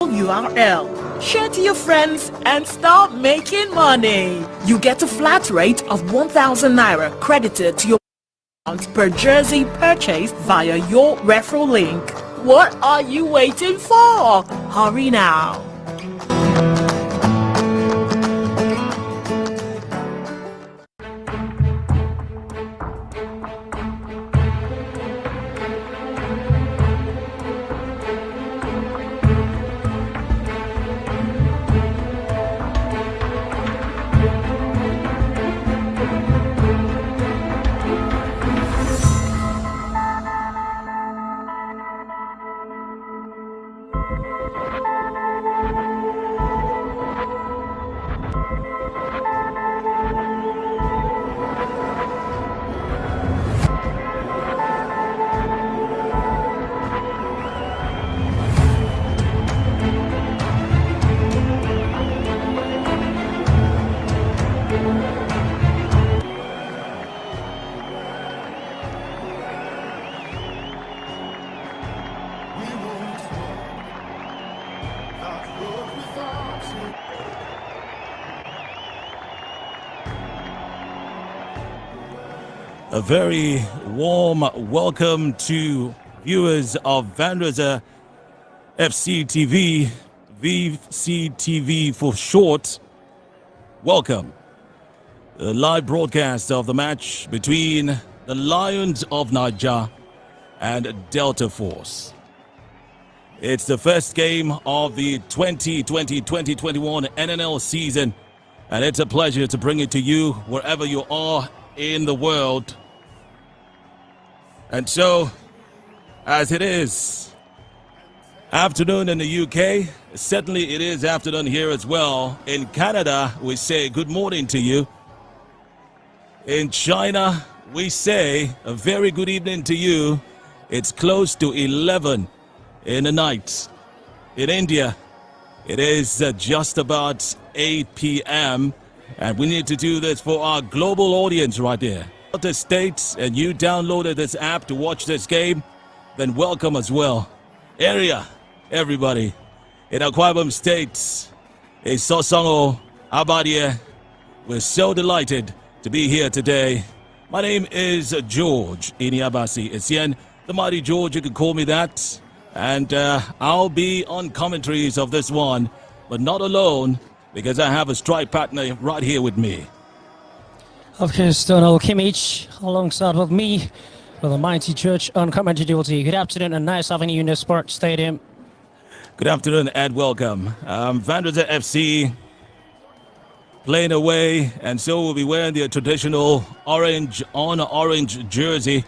URL. Share to your friends and start making money. You get a flat rate of 1,000 naira credited to your account per jersey purchased via your referral link. What are you waiting for? Hurry now. A very warm welcome to viewers of Vandrezzer FC TV, VCTV for short. Welcome. The live broadcast of the match between the Lions of Niger and Delta Force. It's the first game of the 2020-2021 NNL season, and it's a pleasure to bring it to you wherever you are in the world. And so, as it is afternoon in the UK, certainly it is afternoon here as well. In Canada, we say good morning to you. In China, we say a very good evening to you. It's close to 11 in the night. In India, it is just about 8 p.m. And we need to do this for our global audience right there. The States, and you downloaded this app to watch this game, then welcome as well. Area, everybody. In Akwa Ibom State, in Sosongo, Abadia, we're so delighted to be here today. My name is George Iniabasi Essien, the mighty George, you can call me that. And I'll be on commentaries of this one, but not alone, because I have a strike partner right here with me. Of course, Donald Kimmich, alongside with me, for the mighty Church on commentary duty. Good afternoon and nice having you in the Sports Stadium. Good afternoon and welcome. Vandrezzer FC playing away, and so we'll be wearing their traditional orange on orange jersey.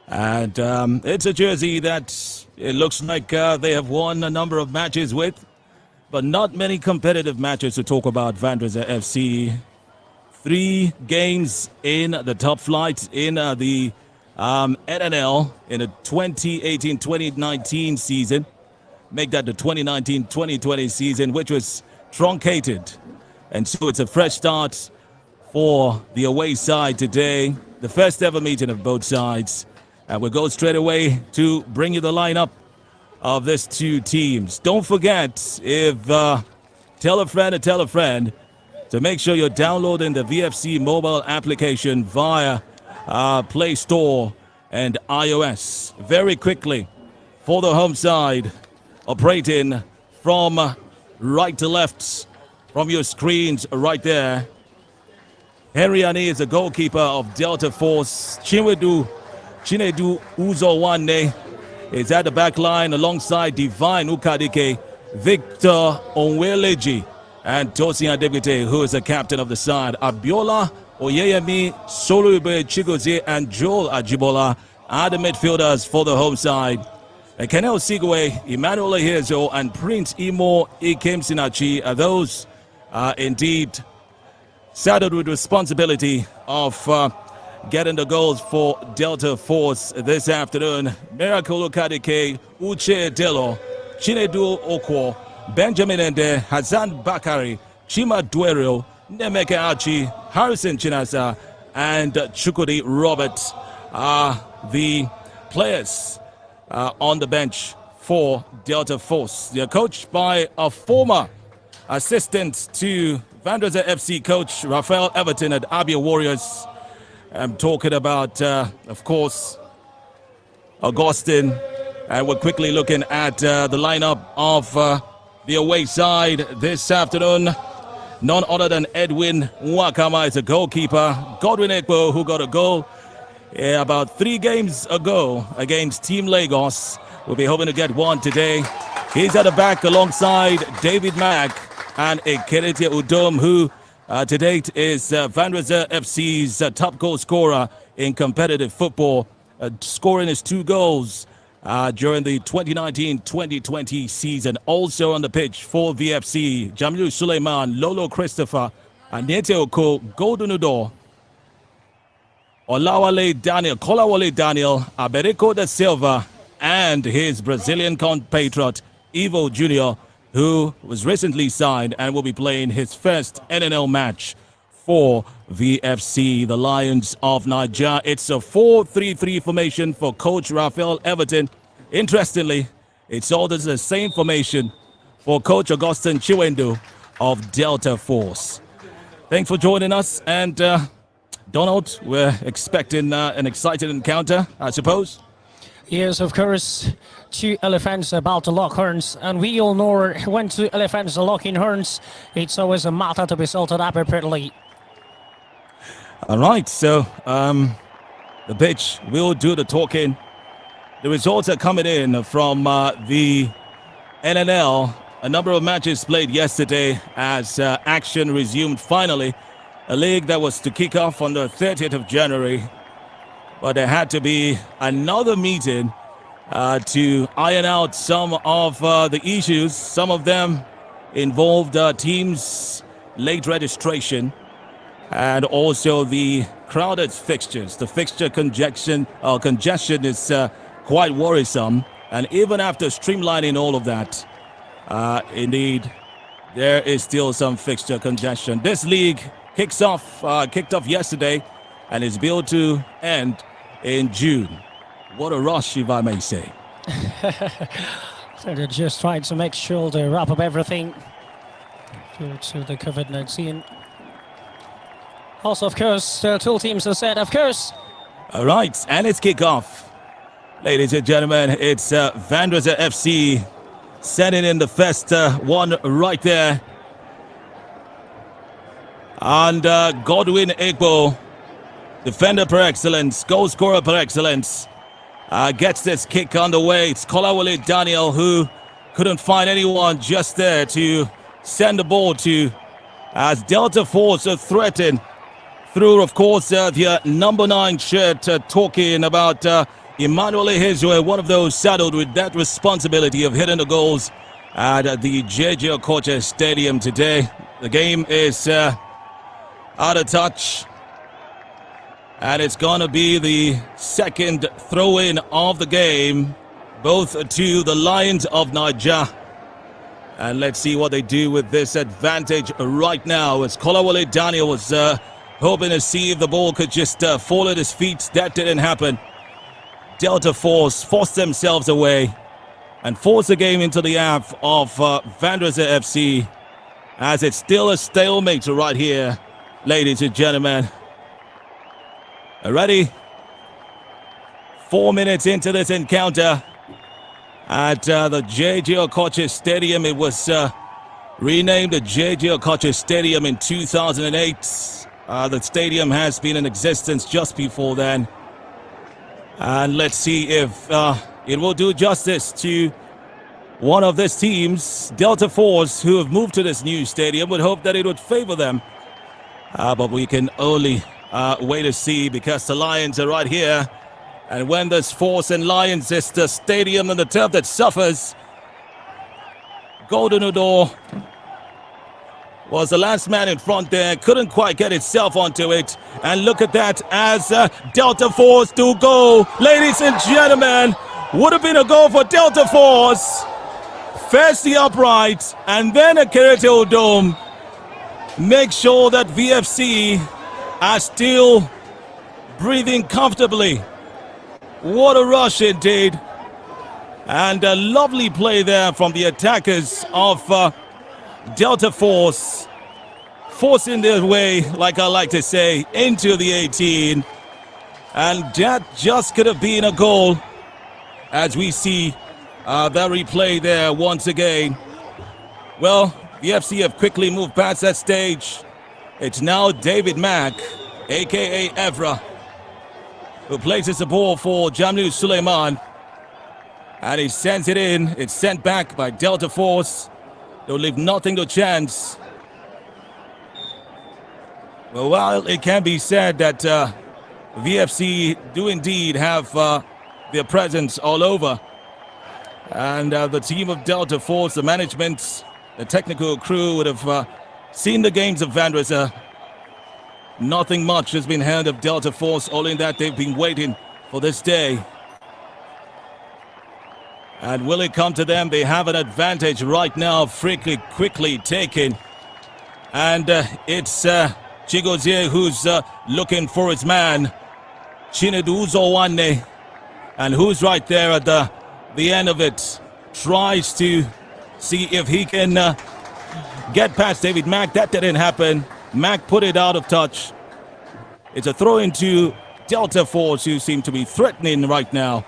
And it's a jersey that it looks like they have won a number of matches with, but not many competitive matches to talk about. Vandrezzer FC. 3 games in the top flight in the NNL in the 2018-2019 season. Make that the 2019-2020 season, which was truncated. And so it's a fresh start for the away side today. The first ever meeting of both sides. And we'll go straight away to bring you the lineup of these two teams. Don't forget, if tell a friend, to make sure you're downloading the VFC mobile application via Play Store and iOS. Very quickly, for the home side, operating from right to left from your screens right there. Henriani is the goalkeeper of Delta Force. Chinedu Uzowane is at the back line alongside Divine Ukadike, Victor Onweleji, and Tosin Adebite, who is the captain of the side. Abiola Oyeyemi, Solube Chigozie, and Joel Ajibola are the midfielders for the home side. Kenel Sigwe, Emmanuel Ehezo, and Prince Imo Ikem Sinachi are those indeed saddled with responsibility of getting the goals for Delta Force this afternoon. Miracle Okadike, Uche Delo, Chinedu Okwo, Benjamin Ende, Hassan Bakari, Chima Dwero, Nemeke Achi, Harrison Chinasa, and Chukudi Robert are the players on the bench for Delta Force. They're coached by a former assistant to Vandrezzer FC coach Rafael Éverton at Abia Warriors. I'm talking about, of course, Augustine. And we're quickly looking at the lineup of the away side this afternoon. None other than Edwin Nwakama is a goalkeeper. Godwin Ekpo, who got a goal about 3 games ago against Team Lagos, will be hoping to get one today. He's at the back alongside David Mack and Ekerete Udom, who to date is Vandrezzer FC's top goal scorer in competitive football, scoring his 2 goals during the 2019-2020 season. Also on the pitch for VFC, Jamilu Suleiman, Lolo Christopher, Anete Oko, Golden Udor, Kolawole Daniel, Albérico da Silva, and his Brazilian compatriot, Ivo Junior, who was recently signed and will be playing his first NNL match for VFC, the Lions of Nigeria. It's a 4-3-3 formation for coach Rafael Éverton. Interestingly, it's all the same formation for coach Augustine Chiwendu of Delta Force. Thanks for joining us. And Donald, we're expecting an exciting encounter, I suppose. Yes, of course. 2 elephants about to lock horns, and we all know when 2 elephants are locking horns, it's always a matter to be sorted appropriately. All right, so the pitch will do the talking. The results are coming in from the NNL. A number of matches played yesterday as action resumed finally. A league that was to kick off on the 30th of January, but there had to be another meeting to iron out some of the issues. Some of them involved teams' late registration and also the crowded fixtures. The fixture congestion is quite worrisome. And even after streamlining all of that, indeed, there is still some fixture congestion. This league kicked off yesterday and is built to end in June. What a rush, if I may say. So they're just trying to make sure they wrap up everything due to the COVID-19. Also, of course, 2 teams are set, of course. All right, and it's kickoff. Ladies and gentlemen, it's Vandrezzer FC sending in the first one right there. And Godwin Ekpo, defender per excellence, goal scorer per excellence, gets this kick on the way. It's Kolawole Daniel who couldn't find anyone just there to send the ball to, as Delta Force are threatened through, of course, the number 9 shirt, talking about Emmanuel Ehezue, one of those saddled with that responsibility of hitting the goals at the JJ Okocha Stadium today. The game is out of touch. And it's going to be the second throw-in of the game, both to the Lions of Nigeria. And let's see what they do with this advantage right now. As Kolawole Daniel was hoping to see if the ball could just fall at his feet. That didn't happen. Delta Force forced themselves away and forced the game into the half of Vandrezzer FC, as it's still a stalemate right here, ladies and gentlemen. Ready? 4 minutes into this encounter at the JJ Okocha Stadium. It was renamed the JJ Okocha Stadium in 2008. The stadium has been in existence just before then. And let's see if it will do justice to one of these teams, Delta Force, who have moved to this new stadium. Would hope that it would favor them. But we can only wait to see, because the Lions are right here. And when there's Force and Lions, it's the stadium and the turf that suffers. Golden Udor was the last man in front there, couldn't quite get itself onto it. And look at that, as Delta Force do go. Ladies and gentlemen, would have been a goal for Delta Force. First the upright, and then a Ekerete Udom. Make sure that VFC are still breathing comfortably. What a rush indeed. And a lovely play there from the attackers of Delta Force, forcing their way, like I like to say, into the 18. And that just could have been a goal, as we see that replay there once again. Well, the FC have quickly moved past that stage. It's now David Mack, a.k.a. Evra, who places the ball for Jamlu Suleiman. And he sends it in. It's sent back by Delta Force. They'll leave nothing to chance. Well, while it can be said that VFC do indeed have their presence all over, and the team of Delta Force, the management, the technical crew would have seen the games of Vandrezzer. Nothing much has been heard of Delta Force, only that they've been waiting for this day. And will it come to them? They have an advantage right now, quickly taken. And it's Chigozie who's looking for his man, Chinedu Zowane. And who's right there at the end of it, tries to see if he can get past David Mack. That didn't happen. Mack put it out of touch. It's a throw into Delta Force, who seem to be threatening right now.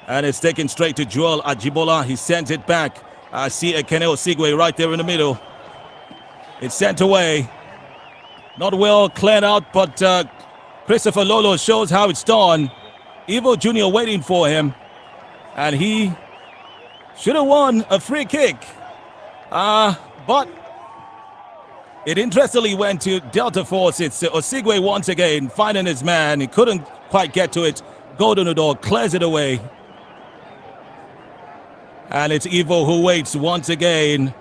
And it's taken straight to Joel Ajibola. He sends it back. I see a Keneo Sigwe right there in the middle. It's sent away. Not well cleared out, but Christopher Lolo shows how it's done. Ivo Junior waiting for him. And he should have won a free kick. But it interestingly went to Delta Force. It's Osigwe once again finding his man. He couldn't quite get to it. Golden Odor clears it away. And it's Ivo who waits once again.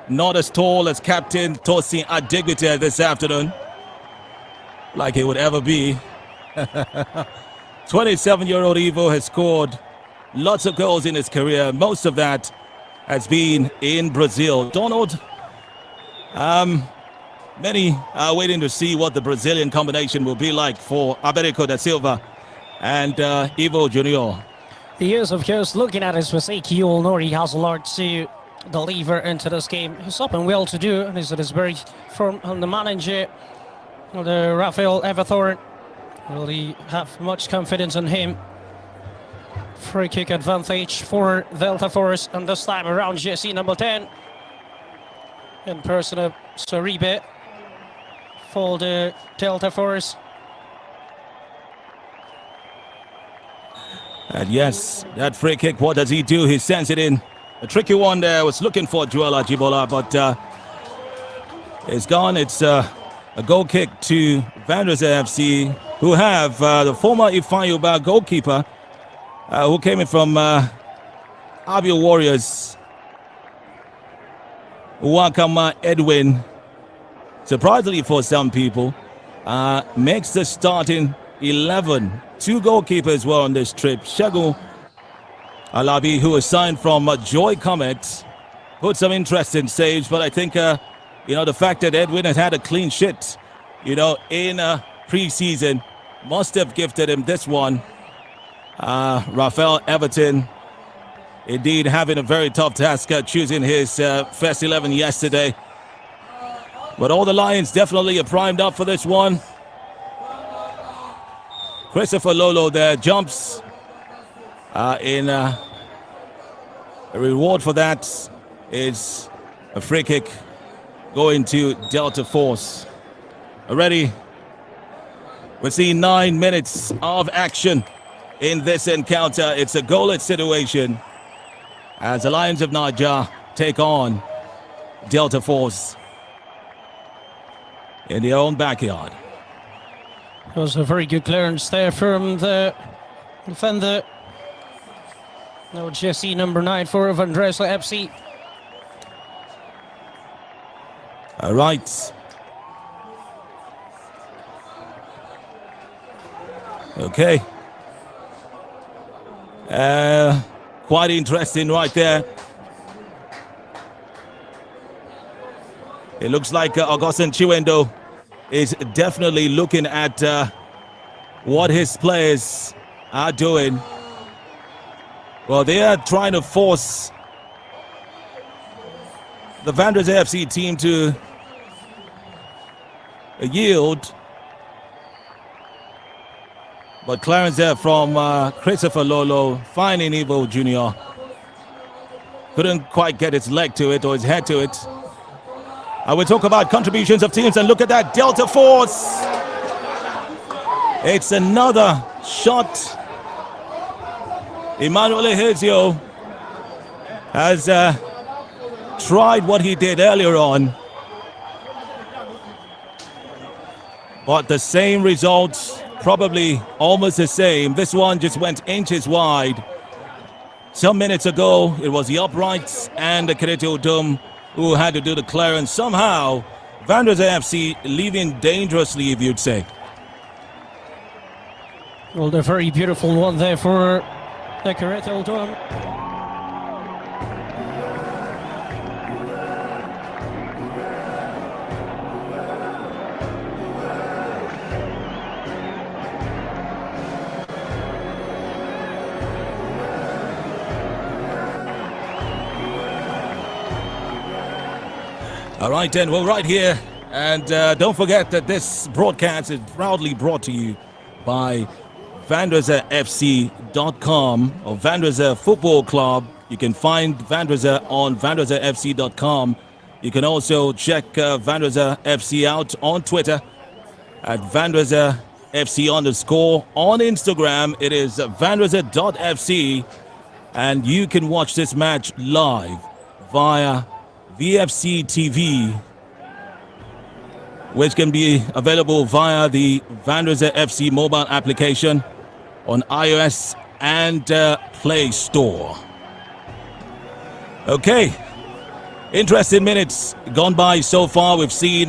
Not as tall as Captain Tosin Adigbite this afternoon, like he would ever be. 27-year-old Ivo has scored lots of goals in his career. Most of that has been in Brazil. Donald, many are waiting to see what the Brazilian combination will be like for Albérico da Silva and Ivo Junior. He is, of course, looking at his physique. You all know he has a lot to deliver into this game. He's up and well to do, and he's very firm on the manager, the Rafael Éverton. Will he have much confidence in him? Free kick advantage for Delta Force, and this time around jersey number 10. In person of Saribe for the Delta Force. And yes, that free kick, what does he do? He sends it in. A tricky one there. Was looking for Joel Ajibola, but it's gone. It's a goal kick to Vandrezzer FC, who have the former Ifeanyi goalkeeper who came in from Abia Warriors, Wakama Edwin, surprisingly for some people, makes the starting 11. Two goalkeepers were on this trip. Shagun Alabi, who was signed from Joy Comet, put some interesting saves, but I think, the fact that Edwin has had a clean sheet, in pre-season must have gifted him this one. Rafael Éverton, indeed having a very tough task choosing his first 11 yesterday. But all the Lions definitely are primed up for this one. Christopher Lolo there jumps in a reward for that is a free kick going to Delta Force. Already we're seeing 9 minutes of action in this encounter. It's a goalless situation as the Lions of Niger take on Delta Force in their own backyard. It was a very good clearance there from the defender. No jersey number 9 for Vandrezzer FC. All right. Okay. Quite interesting right there. It looks like Augustin Chiwendo is definitely looking at what his players are doing. Well, they are trying to force the Vandrezzer FC team to yield. But clearance there from Christopher Lolo, finding Ivo Junior. Couldn't quite get his leg to it or his head to it. I will talk about contributions of teams, and look at that Delta Force. It's another shot. Emmanuel Ehezio has tried what he did earlier on, but the same results, probably almost the same. This one just went inches wide. Some minutes ago, it was the uprights and the Keretio Dome who had to do the clearance. Somehow, Vandrezzer FC leaving dangerously, if you'd say. Well, the very beautiful one there for the Keretio Dome. All right, then, well, right here. And don't forget that this broadcast is proudly brought to you by VandrezzerFC.com or Vandrezzer Football Club. You can find Vandrezzer on VandrezzerFC.com. You can also check Vandrezzer FC out on Twitter at VandrezzerFC_. On Instagram, it is Vandrezzer.FC. And you can watch this match live via VFC TV, which can be available via the Vandrezzer FC mobile application on iOS and Play Store. Okay, interesting minutes gone by so far. We've seen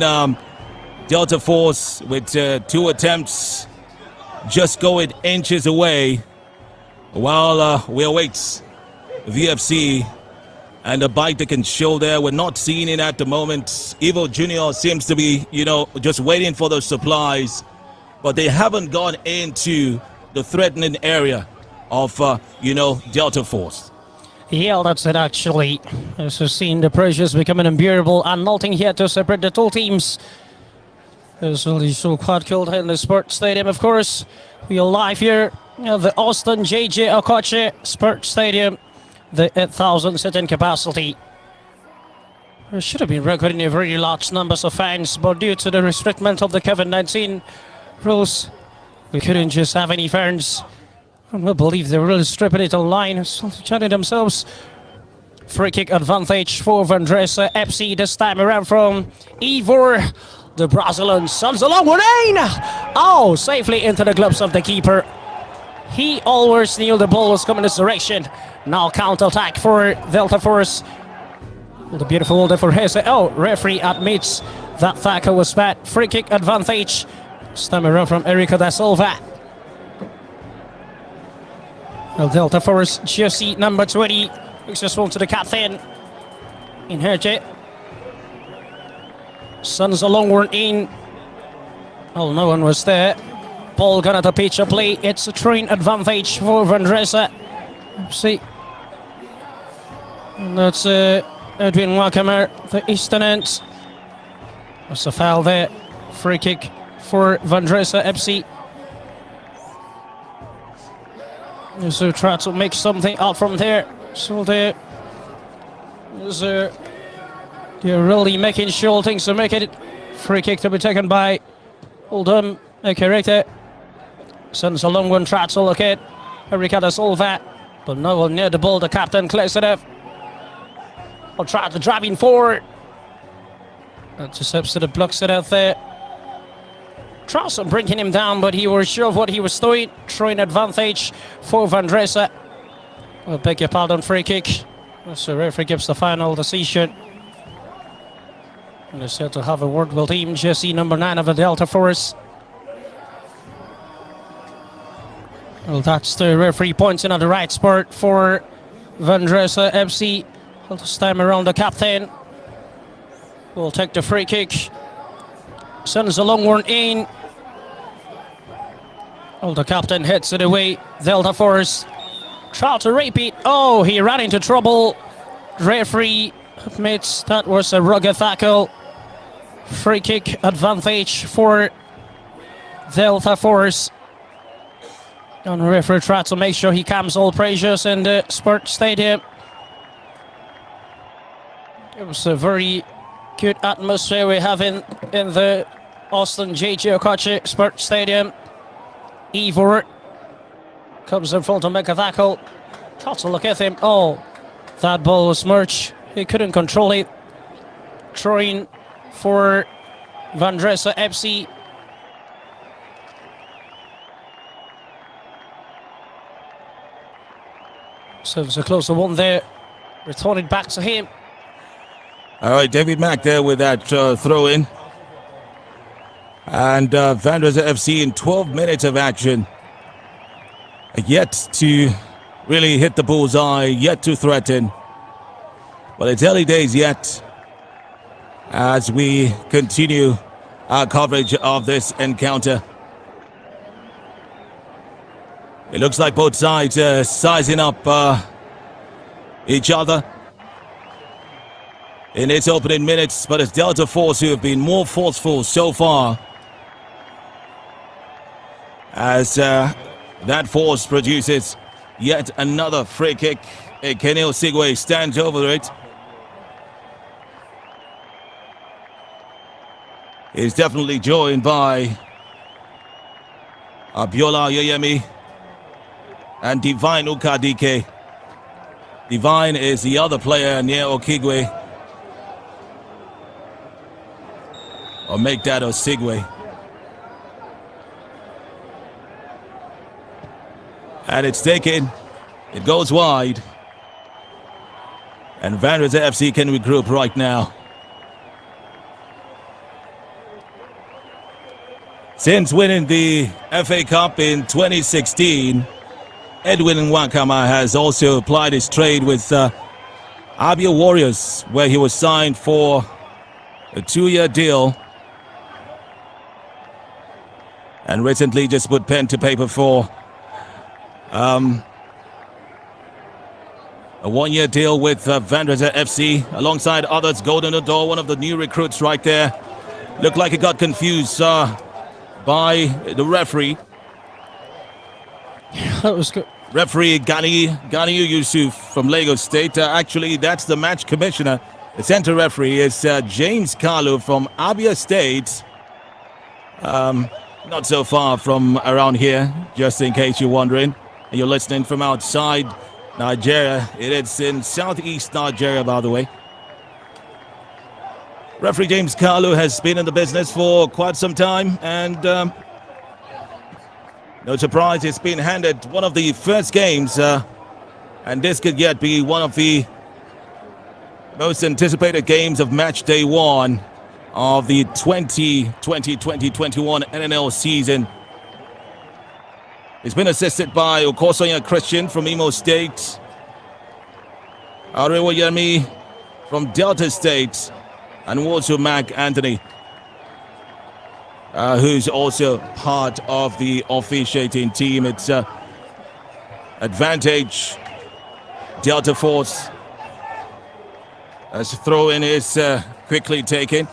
Delta Force with 2 attempts just going inches away, while we await VFC and the bite they can show there. We're not seeing it at the moment. Ivo Junior seems to be, just waiting for those supplies, but they haven't gone into the threatening area of, Delta Force. Yeah, that's it actually. As we've seen, the pressures becoming unbearable and nothing here to separate the two teams. As well, you saw quite cold in the sports stadium, of course. We are live here at the Austin J.J. Okoche Sports Stadium. The 8,000 sitting capacity. There should have been recording a very large numbers of fans, but due to the restriction of the COVID-19 rules, we couldn't just have any fans. I don't believe they're really stripping it online, chanting themselves. Free kick advantage for Vandrezzer FC this time around from Ivo, the Brazilian sons along with Oh, safely into the gloves of the keeper. He always knew the ball was coming this direction. Now counter-attack for Delta Force. The beautiful order for Hesse. Oh, referee admits that tackle was bad. Free kick advantage. This time around from Erika da Silva. Well, Delta Force jersey number 20. Looks just one to the captain. In Herje. Sons a long one in. Oh, no one was there. Ball gone at the pitch of play. It's a train advantage for Vandrezzer. See. And that's Edwin Wakamer, the eastern end. That's a foul there. Free kick for Vandrezzer FC. So try to make something out from there. So they're really making sure things to make it. Free kick to be taken by Oldham. Correct. Sends a long one, tries to look at Ricardo Silva, but no one near the ball. The captain clears it up. Or tries to drive in forward. Intercepts it, blocks it out there. Tries to bringing him down, but he was sure of what he was doing. Throwing advantage for Vandrezzer. I beg your pardon, free kick. So referee gives the final decision. And they're set to have a word with team jersey number 9 of the Delta Force. Well, that's the referee pointing at the right spot for Vandrezzer FC. Well, this time around the captain will take the free kick. Sends a long one in. Well, the captain hits it away. Delta Force Try to repeat. Oh, he ran into trouble. Referee admits that was a rugged tackle. Free kick advantage for Delta Force. And the referee tried to make sure he calms all pressures in the sports stadium. It was a very good atmosphere we have in the Austin J.J. Okoche Sports Stadium. Ivo comes in front to make a tackle. Tries to look at him. Oh, that ball was merged. He couldn't control it. Throwing for Vandrezzer FC. So it's a closer one there. Return it back to him. All right, David Mack there with that throw-in. And Vandrezzer FC in 12 minutes of action. Yet to really hit the bullseye, yet to threaten. Well, it's early days yet as we continue our coverage of this encounter. It looks like both sides are sizing up each other in its opening minutes, but it's Delta Force who have been more forceful so far, as that force produces yet another free kick. Kenny Osigwe stands over it. He's definitely joined by Abiola Yoyemi and Divine Ukadike. Divine is the other player near Okigwe. Or make that Osigwe. And it's taken. It goes wide. And Vandrezzer FC can regroup right now. Since winning the FA Cup in 2016, Edwin Nwakama has also applied his trade with Abia Warriors, where he was signed for a 2-year deal. And recently just put pen to paper for a 1-year deal with Vandrezzer FC, alongside others. Golden Ador, one of the new recruits right there. Looked like he got confused by the referee. That was good. Referee Ganiyu Yusuf from Lagos State. Actually, that's the match commissioner. The center referee is James Kalu from Abia State. Not so far from around here, just in case you're wondering. And you're listening from outside Nigeria. It is in southeast Nigeria, by the way. Referee James Kalu has been in the business for quite some time, and no surprise, it's been handed one of the first games, and this could yet be one of the most anticipated games of match day 1 of the 2020-2021 NNL season. It's been assisted by Okosonya Christian from Imo State, Arewa Yemi from Delta State, and also Mac Anthony, who's also part of the officiating team. It's advantage Delta Force, as throw-in is quickly taken.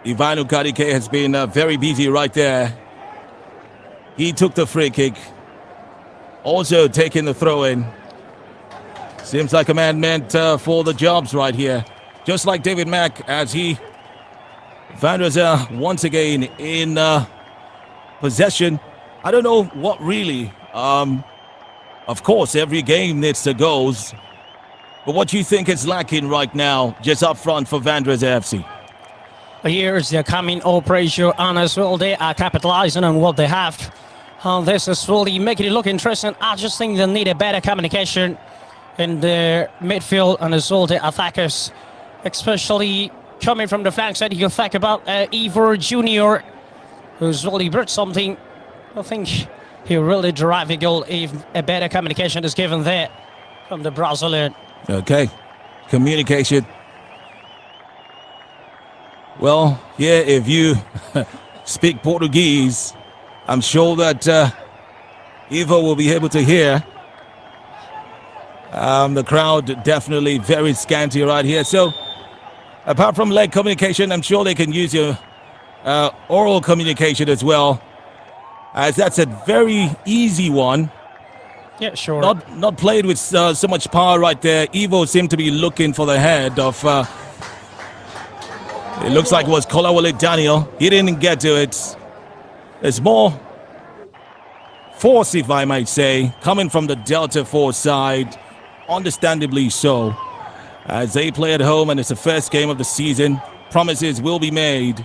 Ivan Ukadike has been very busy right there. He took the free kick, also taking the throw-in. Seems like a man meant for the jobs right here. Just like David Mack, as Vandrezzer once again in possession. I don't know what really. Of course, every game needs the goals. But what do you think is lacking right now, just up front for Vandrezzer FC? Here's the coming all pressure, and as well they are capitalizing on what they have. And this is really making it look interesting. I just think they need a better communication in the midfield and as well the attackers, especially coming from the flank side. You can think about Ivo Junior, who's really brought something. I think he really drive a goal if a better communication is given there from the Brazilian. Okay, communication. Well, yeah, if you speak Portuguese, I'm sure that Ivo will be able to hear. The crowd definitely very scanty right here. So, apart from leg communication, I'm sure they can use your oral communication as well, as that's a very easy one. Yeah, sure. Not played with so much power right there. Ivo seemed to be looking for the head of. It looks like it was Kolawole Daniel. He didn't get to it. There's more force, if I might say, coming from the Delta Force side. Understandably so, as they play at home and it's the first game of the season. Promises will be made.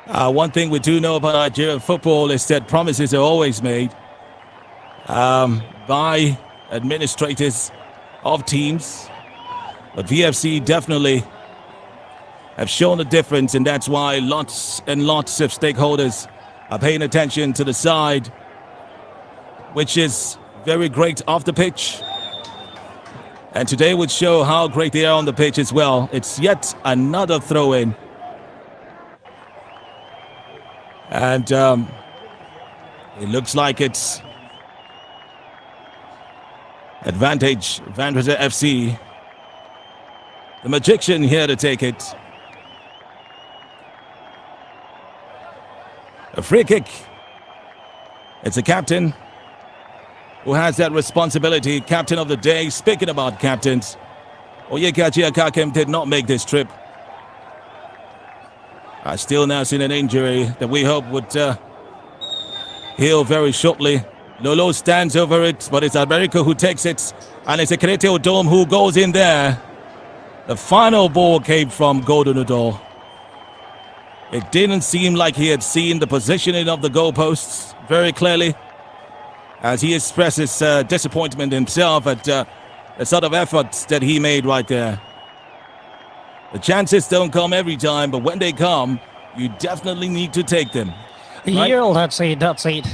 One thing we do know about Nigerian football is that promises are always made by administrators of teams. But VFC definitely have shown a difference, and that's why lots and lots of stakeholders are paying attention to the side, which is very great off the pitch. And today would show how great they are on the pitch as well. It's yet another throw-in. And it looks like it's advantage Vandrezzer FC. The magician here to take it. A free kick. It's a captain who has that responsibility. Captain of the day. Speaking about captains, Oyekachi Akakem did not make this trip. Still nursing an injury that we hope would heal very shortly. Lolo stands over it, but it's Albérico who takes it. And it's a Kerete Odom who goes in there. The final ball came from Golden Odor. It didn't seem like he had seen the positioning of the goalposts very clearly, as he expresses disappointment himself at the sort of efforts that he made right there. The chances don't come every time, but when they come, you definitely need to take them. Right? Yeah, that's it.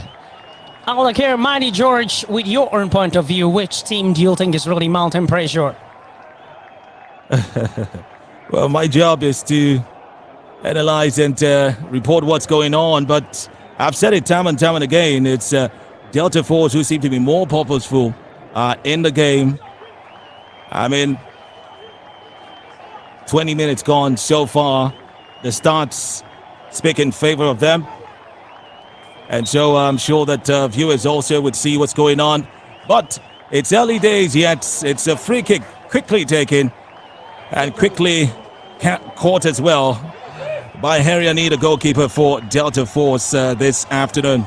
I'll look here, Mighty George, with your own point of view, which team do you think is really mounting pressure? Well, my job is to analyze and report what's going on, but I've said it time and time and again, it's Delta Force who seem to be more purposeful in the game. I mean, 20 minutes gone so far. The starts speak in favor of them. And so I'm sure that viewers also would see what's going on. But it's early days yet. It's a free kick quickly taken and quickly caught as well by Harry Anita, goalkeeper for Delta Force this afternoon.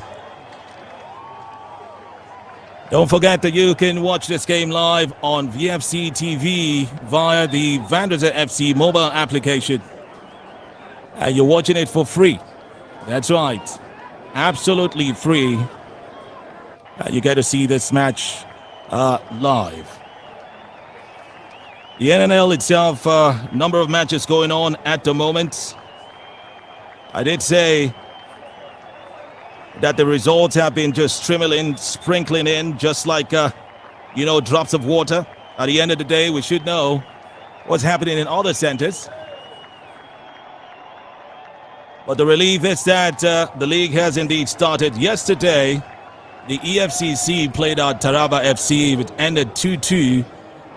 Don't forget that you can watch this game live on VFC TV via the Vandrezzer FC mobile application. And you're watching it for free. That's right. Absolutely free. You get to see this match live. The NNL itself, number of matches going on at the moment. I did say that the results have been just sprinkling in, just like, drops of water. At the end of the day, we should know what's happening in other centers. But the relief is that the league has indeed started. Yesterday, the EFCC played out Taraba FC, which ended 2-2.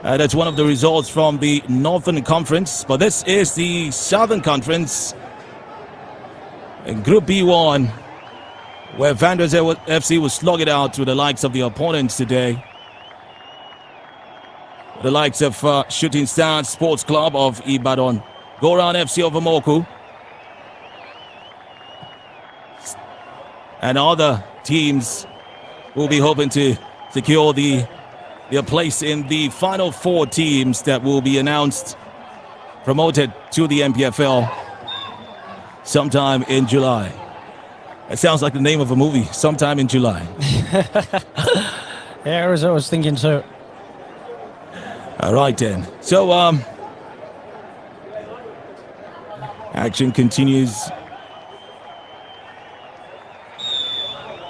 That's one of the results from the Northern Conference. But this is the Southern Conference. In Group B1, where Vandrezzer FC will slug it out with the likes of the opponents today. The likes of Shooting Stars Sports Club of Ibadan, Goran FC of Amoku, and other teams will be hoping to secure their place in the final 4 teams that will be announced, promoted to the MPFL sometime in July. It sounds like the name of a movie, sometime in July. Yeah, I was thinking so. All right then. So, action continues.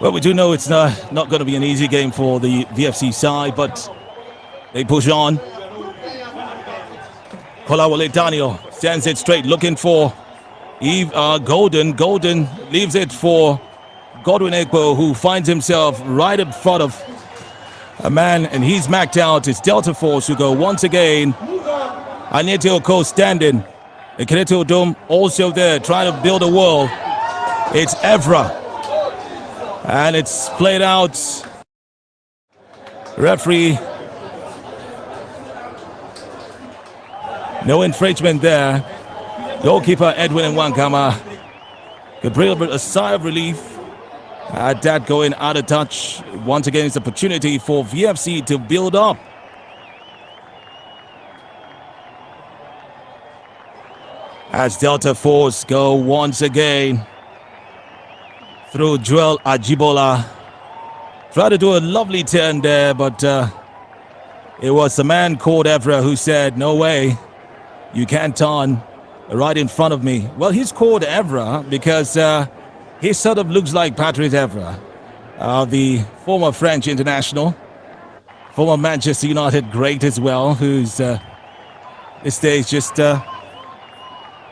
Well, we do know it's not going to be an easy game for the VFC side, but they push on. Kolawole Daniel stands it straight, looking for Golden. Golden leaves it for Godwin Ekpo, who finds himself right in front of a man, and he's maxed out. It's Delta Force who go once again. Anete Oko standing. Ekereto Dome also there, trying to build a wall. It's Evra. And it's played out. Referee. No infringement there. Goalkeeper Edwin Nwankama could breathe a sigh of relief at that going out of touch. Once again, it's an opportunity for VFC to build up. As Delta Force go once again through Joel Ajibola. Tried to do a lovely turn there, but it was a man called Evra who said, no way, you can't turn right in front of me. Well, he's called Evra because he sort of looks like Patrice Evra, the former French international, former Manchester United great as well, who's these days just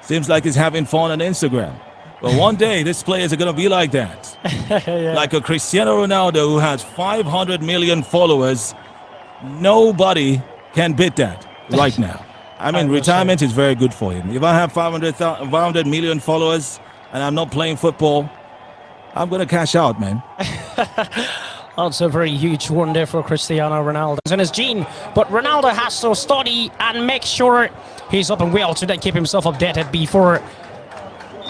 seems like he's having fun on Instagram. But one day, these players are going to be like that. Yeah. Like a Cristiano Ronaldo who has 500 million followers. Nobody can beat that right now. I mean, retirement is very good for him. If I have 500 million followers and I'm not playing football, I'm going to cash out, man. That's a very huge one there for Cristiano Ronaldo. It's in his gene, but Ronaldo has to study and make sure he's up and well to then keep himself updated before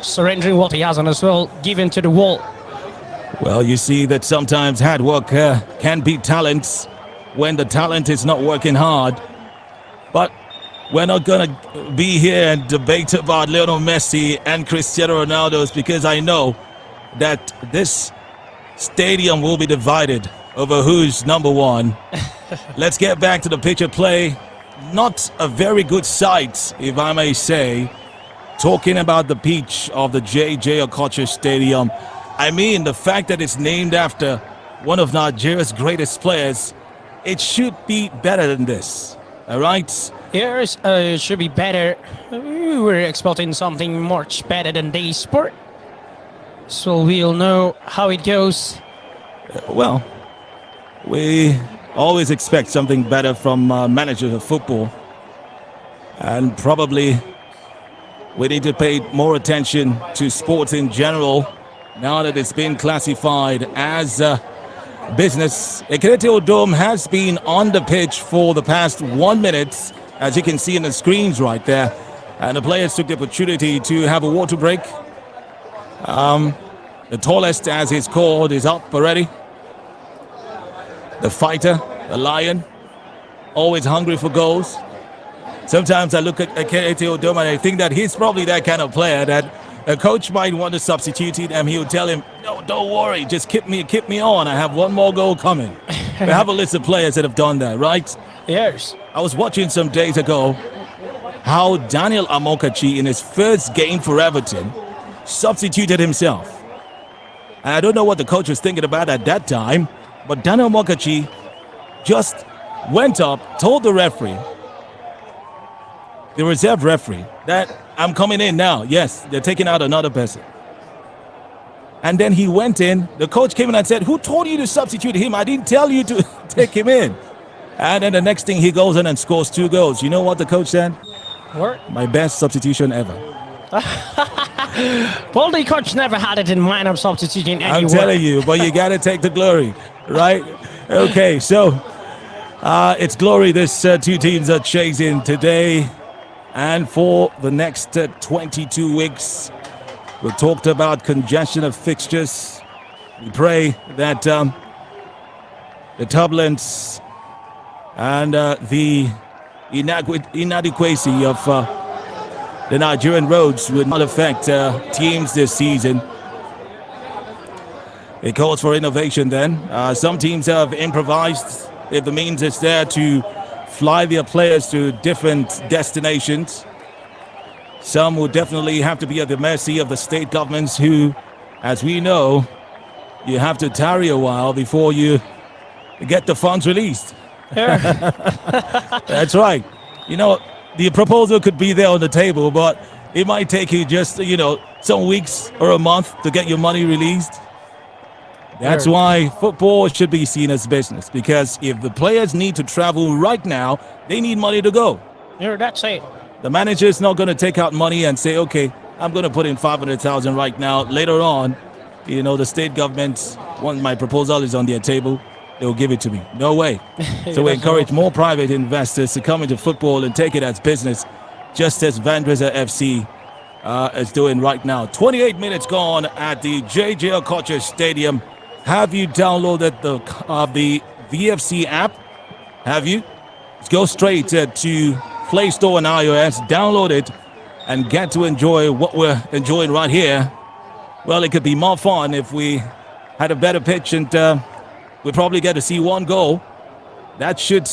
surrendering what he has on as well, given to the wall. Well, you see that sometimes hard work can beat talents when the talent is not working hard. But we're not going to be here and debate about Lionel Messi and Cristiano Ronaldo because I know that this stadium will be divided over who's number one. Let's get back to the pitch of play. Not a very good sight, if I may say. Talking about the pitch of the J.J. Okocha Stadium. I mean, the fact that it's named after one of Nigeria's greatest players, it should be better than this. All right? Yes, it should be better. We were expecting something much better than this, but so we'll know how it goes. Well, we always expect something better from managers of football. And probably we need to pay more attention to sports in general now that it's been classified as business. Ekereto Dome has been on the pitch for the past 1 minute, as you can see in the screens right there. And the players took the opportunity to have a water break. The tallest, as he's called, is up already. The fighter, the lion, always hungry for goals. Sometimes I look at Ekereto Dome and I think that he's probably that kind of player that a coach might want to substitute him and he'll tell him, no, don't worry, just keep me on. I have one more goal coming. We have a list of players that have done that, right? Yes. I was watching some days ago how Daniel Amokachi in his first game for Everton substituted himself. And I don't know what the coach was thinking about at that time, but Daniel Amokachi just went up, told the referee, the reserve referee, that I'm coming in now. Yes, they're taking out another person. And then he went in. The coach came in and said, who told you to substitute him? I didn't tell you to take him in. And then the next thing, he goes in and scores 2 goals. You know what the coach said? What? My best substitution ever. Well, the coach never had it in mind of substituting anyone. I'm telling you, but you got to take the glory, right? Okay, so it's glory this 2 teams are chasing today. And for the next 22 weeks, we talked about congestion of fixtures. We pray that the turbulence and the inadequacy of the Nigerian roads would not affect teams this season. It calls for innovation then. Some teams have improvised if the means is there to fly their players to different destinations. Some will definitely have to be at the mercy of the state governments who, as we know, you have to tarry a while before you get the funds released. That's right. You know, the proposal could be there on the table, but it might take you just, some weeks or a month to get your money released. That's why football should be seen as business, because if the players need to travel right now, they need money to go. Yeah, that's it. The manager is not going to take out money and say, okay, I'm going to put in 500,000 right now. Later on, the state government, once my proposal is on their table, they'll give it to me. No way. So we encourage more private investors to come into football and take it as business, just as Vandrezzer FC is doing right now. 28 minutes gone at the JJ Okocha Stadium. Have you downloaded the VFC app? Have you? Let's go straight to Play Store and iOS, download it, and get to enjoy what we're enjoying right here. Well, it could be more fun if we had a better pitch, and we'd probably get to see one goal. That should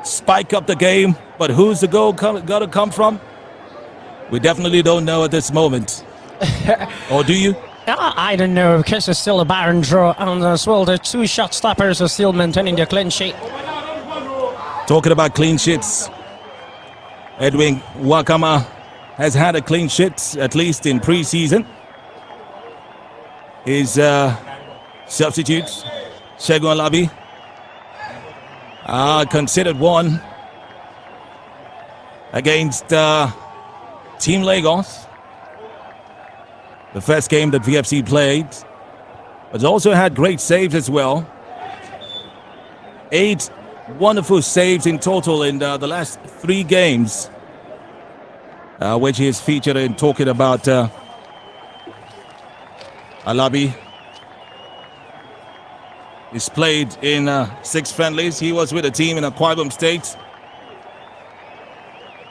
spike up the game, but who's the goal got to come from? We definitely don't know at this moment. Or do you? I don't know, because it's still a barren draw, and as well the two shot stoppers are still maintaining their clean sheet. Talking about clean sheets, Edwin Wakama has had a clean sheet, at least in pre-season. His substitutes, Segun Alabi, considered one against Team Lagos. The first game that VFC played, but also had great saves as well. 8 wonderful saves in total in the last 3 games, which he is featured in. Talking about Alabi. He's played in 6 friendlies. He was with a team in Akwa Ibom State.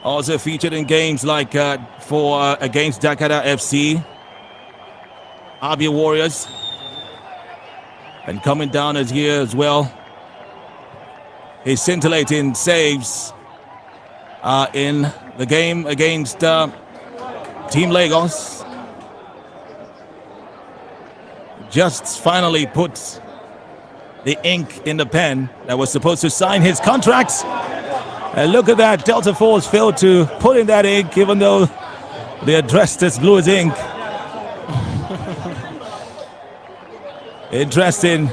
Also featured in games like against Dakada FC, Abia Warriors, and coming down as here as well. His scintillating saves in the game against Team Lagos just finally put the ink in the pen that was supposed to sign his contract. And look at that, Delta Force failed to put in that ink, even though they are dressed as blue as ink. Interesting.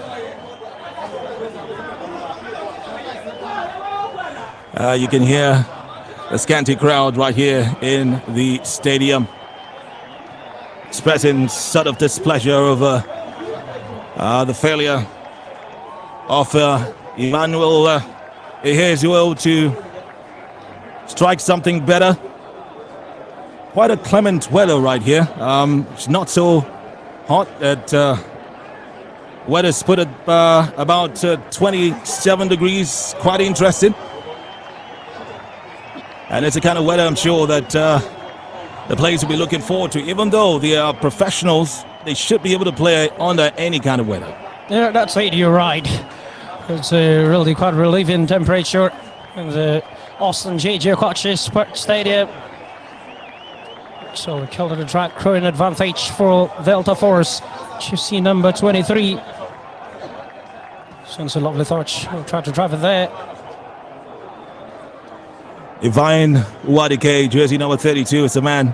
You can hear the scanty crowd right here in the stadium expressing sort of displeasure over the failure of Emmanuel Ehezuel to strike something better. Quite a clement weather right here. It's not so hot. Weather's put at about 27 degrees. Quite interesting. And it's the kind of weather I'm sure that the players will be looking forward to. Even though they are professionals, they should be able to play under any kind of weather. Yeah, that's it, you're right. It's really quite relieving temperature in the Austin JJ Okocha Sports Stadium. So the killed the track, crowing advantage for Delta Force. You see number 23. Sends a lovely touch. We'll try to drive it there. Ivine Wadike, jersey number 32, is the man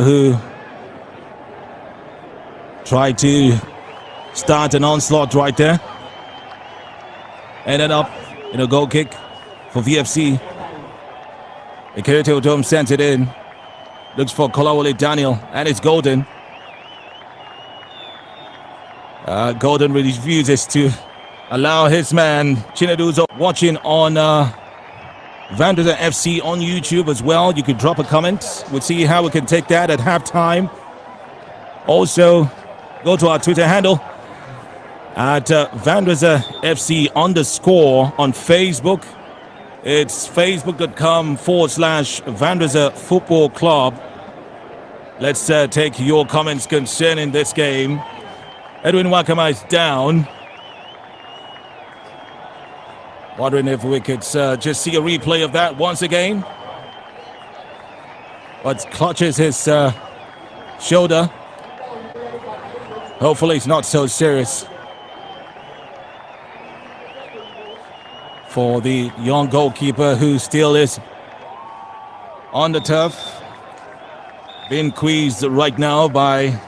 who tried to start an onslaught right there. Ended up in a goal kick for VFC. Ikirito Dome sends it in. Looks for Kolawole Daniel, and it's Golden. Golden refuses to allow his man Chineduzo watching on Vandrezzer FC on YouTube as well. You could drop a comment. We'll see how we can take that at halftime. Also, go to our Twitter handle at Vandrezzer FC _ on Facebook. It's facebook.com/Vandrezzer Football Club. Let's take your comments concerning this game. Edwin Wakama is down. Wondering if we could just see a replay of that once again. But clutches his shoulder. Hopefully it's not so serious for the young goalkeeper who still is on the turf. Being squeezed right now by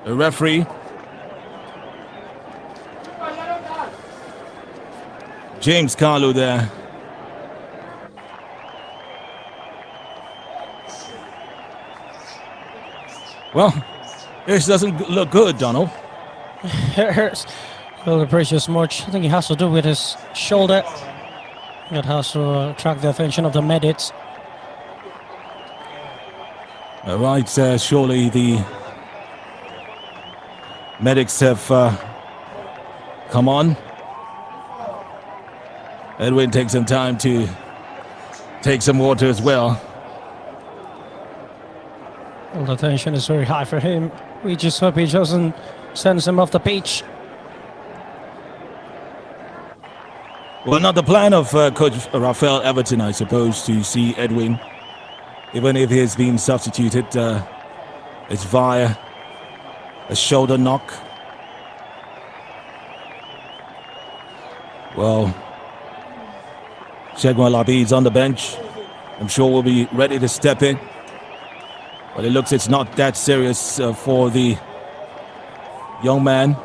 the referee. James Carlo there. Well, this doesn't look good, Donald. It hurts. Well, the precious much. I think it has to do with his shoulder. It has to attract the attention of the medics. Right, surely the medics have come on. Edwin takes some time to take some water as well. Well, the tension is very high for him. We just hope he doesn't send him off the pitch. Well, not the plan of Coach Rafael Éverton, I suppose, to see Edwin, even if he's been substituted, it's via a shoulder knock. Well, Shegun Labi is on the bench. I'm sure we'll be ready to step in. But it looks it's not that serious for the young man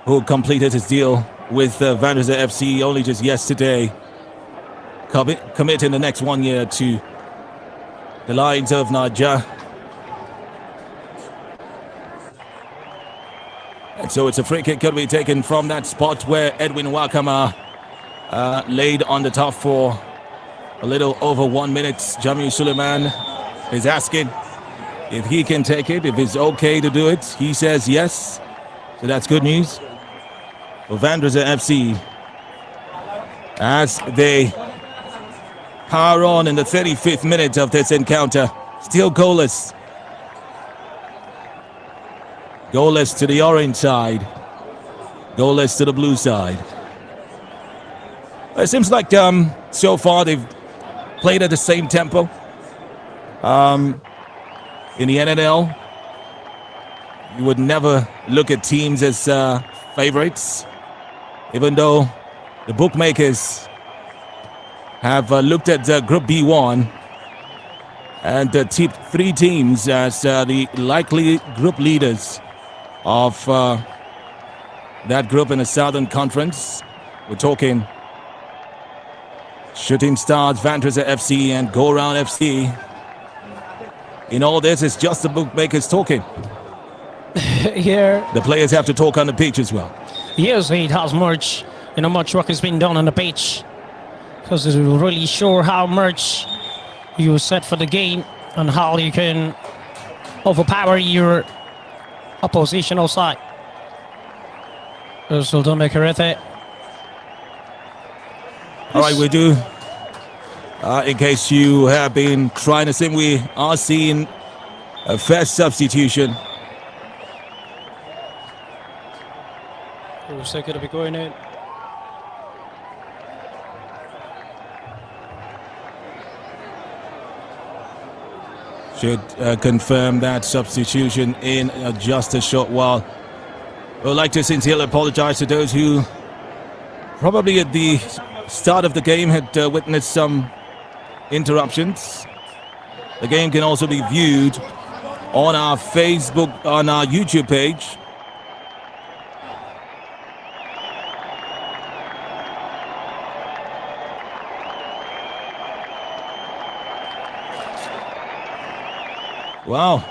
who completed his deal with Vandrezzer FC only just yesterday, committing the next 1 year to the Lions of Nigeria. And so it's a free kick could be taken from that spot where Edwin Wakama laid on the top for a little over 1 minute. Jamiu Suleiman is asking if he can take it, if it's okay to do it. He says yes, so that's good news for Vandrezzer FC as they power on in the 35th minute of this encounter. Still goalless. Goalless to the orange side, goalless to the blue side. It seems like so far they've played at the same tempo. In the NNL, you would never look at teams as favorites, even though the bookmakers have looked at Group B1 and tipped 3 teams as the likely group leaders of that group in the Southern Conference. We're talking Shooting Stars, Vandrezzer FC, and Go Round FC. In all this, it's just the bookmakers talking. Here, the players have to talk on the pitch as well. Yes, it has much. Much work has been done on the pitch, because it's really sure how much you set for the game and how you can overpower your oppositional side. So don't make it. All right, we do. In case you have been trying to think, we are seeing a first substitution. Who's going to be going in? Should confirm that substitution in just a short while. I would like to sincerely apologize to those who probably at the start of the game had witnessed some interruptions. The game can also be viewed on our Facebook, on our YouTube page. Wow.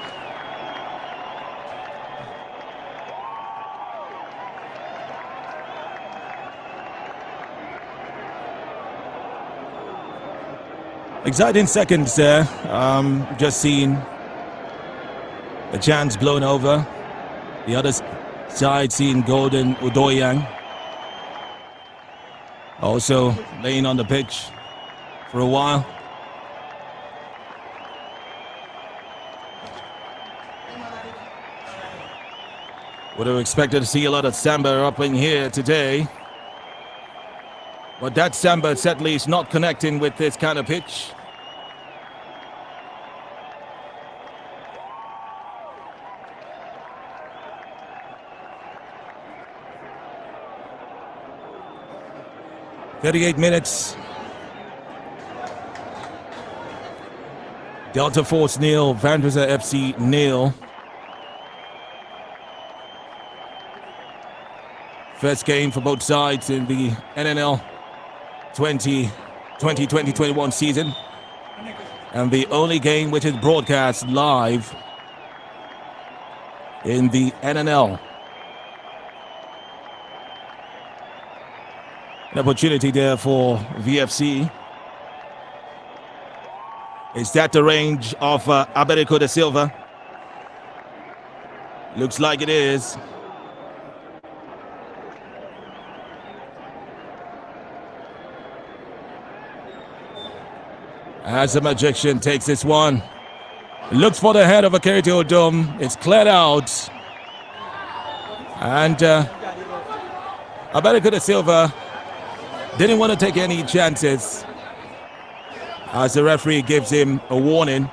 Exciting seconds there. Just seen a chance blown over. The other side seeing Golden Udoyang also laying on the pitch for a while. Would have expected to see a lot of samba up in here today. But that samba sadly is not connecting with this kind of pitch. "38 minutes. Delta Force nil, Vandrezzer FC nil. First game for both sides in the NNL 2020-2021 season. And the only game which is broadcast live in the NNL. An opportunity there for VFC. Is that the range of Albérico da Silva? Looks like it is. As the Magician takes this one. Looks for the head of Akerete Odom. It's cleared out. And Albérico da Silva didn't want to take any chances as the referee gives him a warning.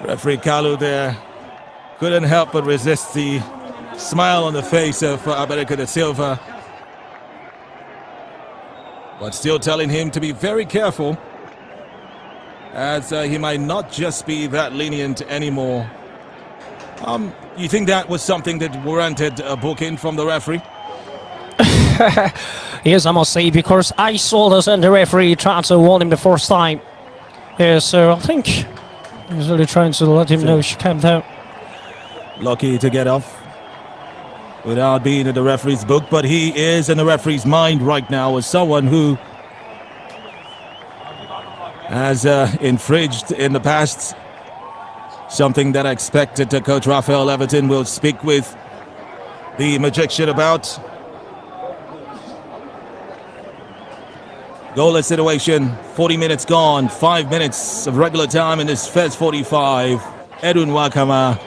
Referee Kalu there couldn't help but resist the smile on the face of Albérico da Silva, but still telling him to be very careful, as he might not just be that lenient anymore. You think that was something that warranted a booking from the referee? Yes, I must say, because I saw this and the referee tried to warn him the first time. Yeah, so I think he's really trying to let him know she came down. Lucky to get off without being in the referee's book, but he is in the referee's mind right now as someone who has infringed in the past. Something that I expected Coach Rafael Éverton will speak with the Magician about. Goalless situation, 40 minutes gone, 5 minutes of regular time in this first 45. Edwin Wakama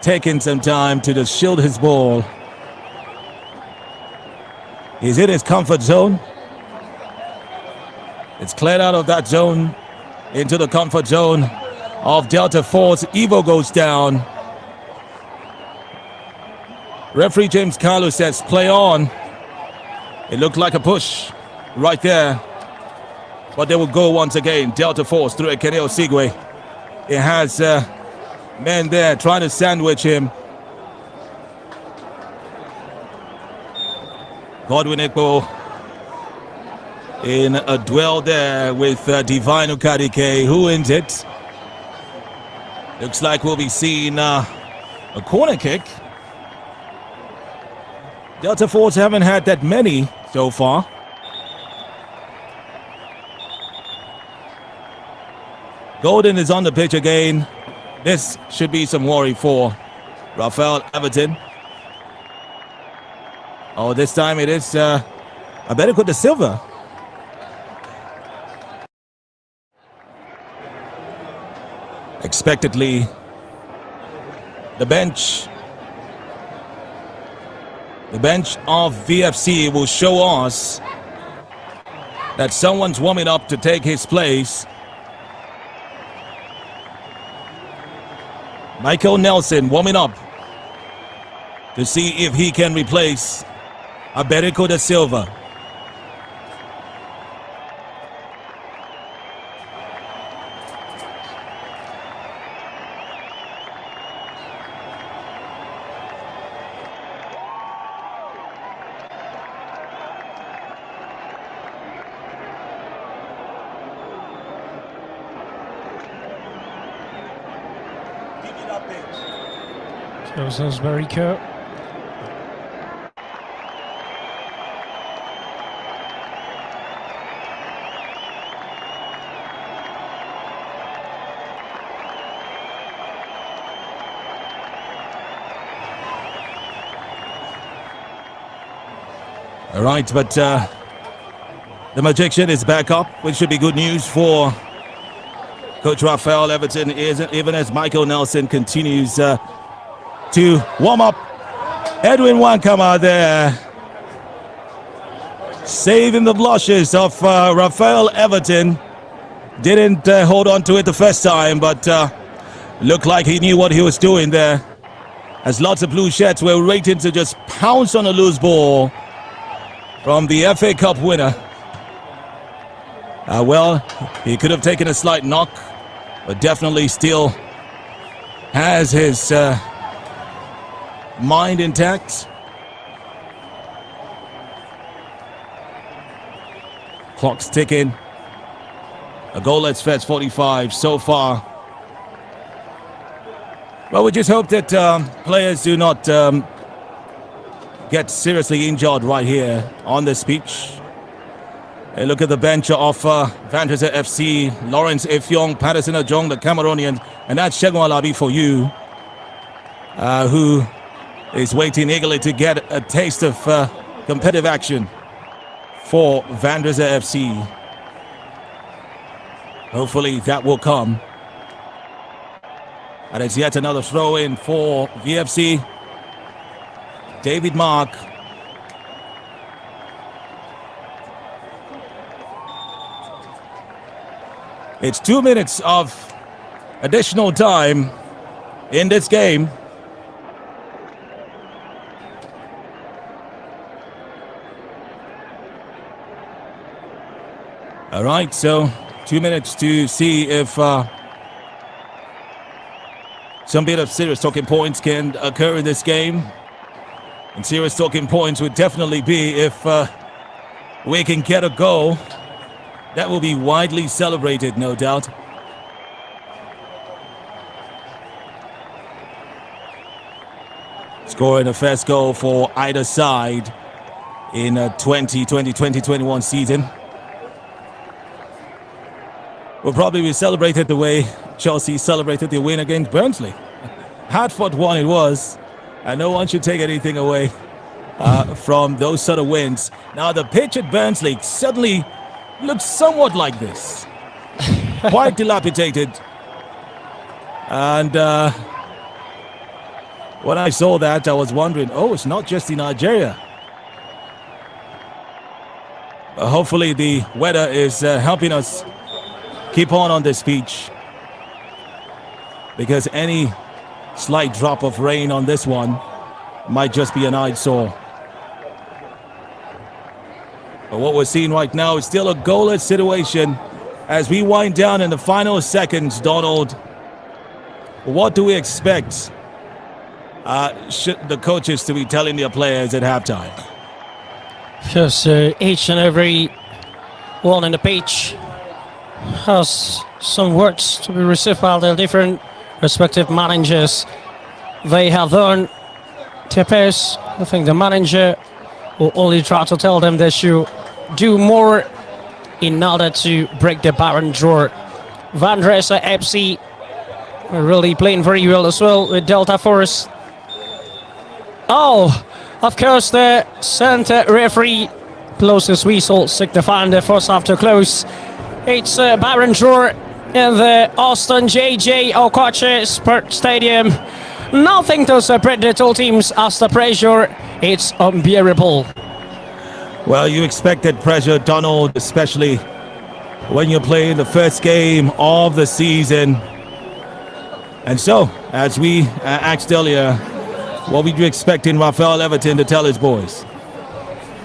taking some time to just shield his ball. He's in his comfort zone. It's cleared out of that zone into the comfort zone of Delta Force. Ivo goes down. Referee James Kalu says play on. It looked like a push right there, but they will go once again. Delta Force through Ekene Osigwe. It has men there trying to sandwich him. Godwin Ekpo in a duel there with Divine Ukadike. Who wins it? Looks like we'll be seeing a corner kick. Delta Force haven't had that many so far. Golden is on the pitch again. This should be some worry for Rafael Éverton. Oh, this time it is Albérico da Silva. Expectedly, the bench of VFC will show us that someone's warming up to take his place. Michael Nelson warming up to see if he can replace Albérico da Silva. Shows Albérico. All right, but the Magician is back up, which should be good news for Coach Rafael Éverton, even as Michael Nelson continues to warm up. Edwin Wankama there, saving the blushes of Rafael Éverton. Didn't hold on to it the first time, but looked like he knew what he was doing there, as lots of blue shirts were waiting to just pounce on a loose ball from the FA Cup winner. Well, he could have taken a slight knock, but definitely still has his mind intact. Clock's ticking. A goalless fetch 45 so far. Well, we just hope that players do not get seriously injured right here on this pitch. A look at the bench of Vandrezzer FC, Lawrence Effiong, Patterson Ajong, the Cameroonian, and that's Shegun Alabi for you, who is waiting eagerly to get a taste of competitive action for Vandrezzer FC. Hopefully that will come. And it's yet another throw-in for VFC. David Mark. It's 2 minutes of additional time in this game. All right, so 2 minutes to see if some bit of serious talking points can occur in this game. And serious talking points would definitely be if we can get a goal. That will be widely celebrated, no doubt. Scoring the first goal for either side in 2020-2021 season. Will probably be celebrated the way Chelsea celebrated their win against Burnley. Hard-fought one it was, and no one should take anything away from those sort of wins. Now the pitch at Burnley suddenly looks somewhat like this. Quite dilapidated. And when I saw that, I was wondering, oh, it's not just in Nigeria. Hopefully the weather is helping us keep on this pitch, because any slight drop of rain on this one might just be an eyesore. But what we're seeing right now is still a goalless situation as we wind down in the final seconds. Donald, what do we expect should the coaches to be telling their players at halftime? Yes, each and every one on the pitch has some words to be received by their different respective managers. They have learned their pairs. I think the manager will only try to tell them they should do more in order to break the barren drawer. Vandrezzer FC are really playing very well as well with Delta Force. Oh, of course, the center referee blows his whistle, signifying the first half to close. It's a barren drawer in the Austin J.J. Okoche Sport Stadium. Nothing to separate the two teams as the pressure is unbearable. Well, you expected pressure, Donald, especially when you're playing the first game of the season. And so, as we asked earlier, what would you expect in Rafael Éverton to tell his boys?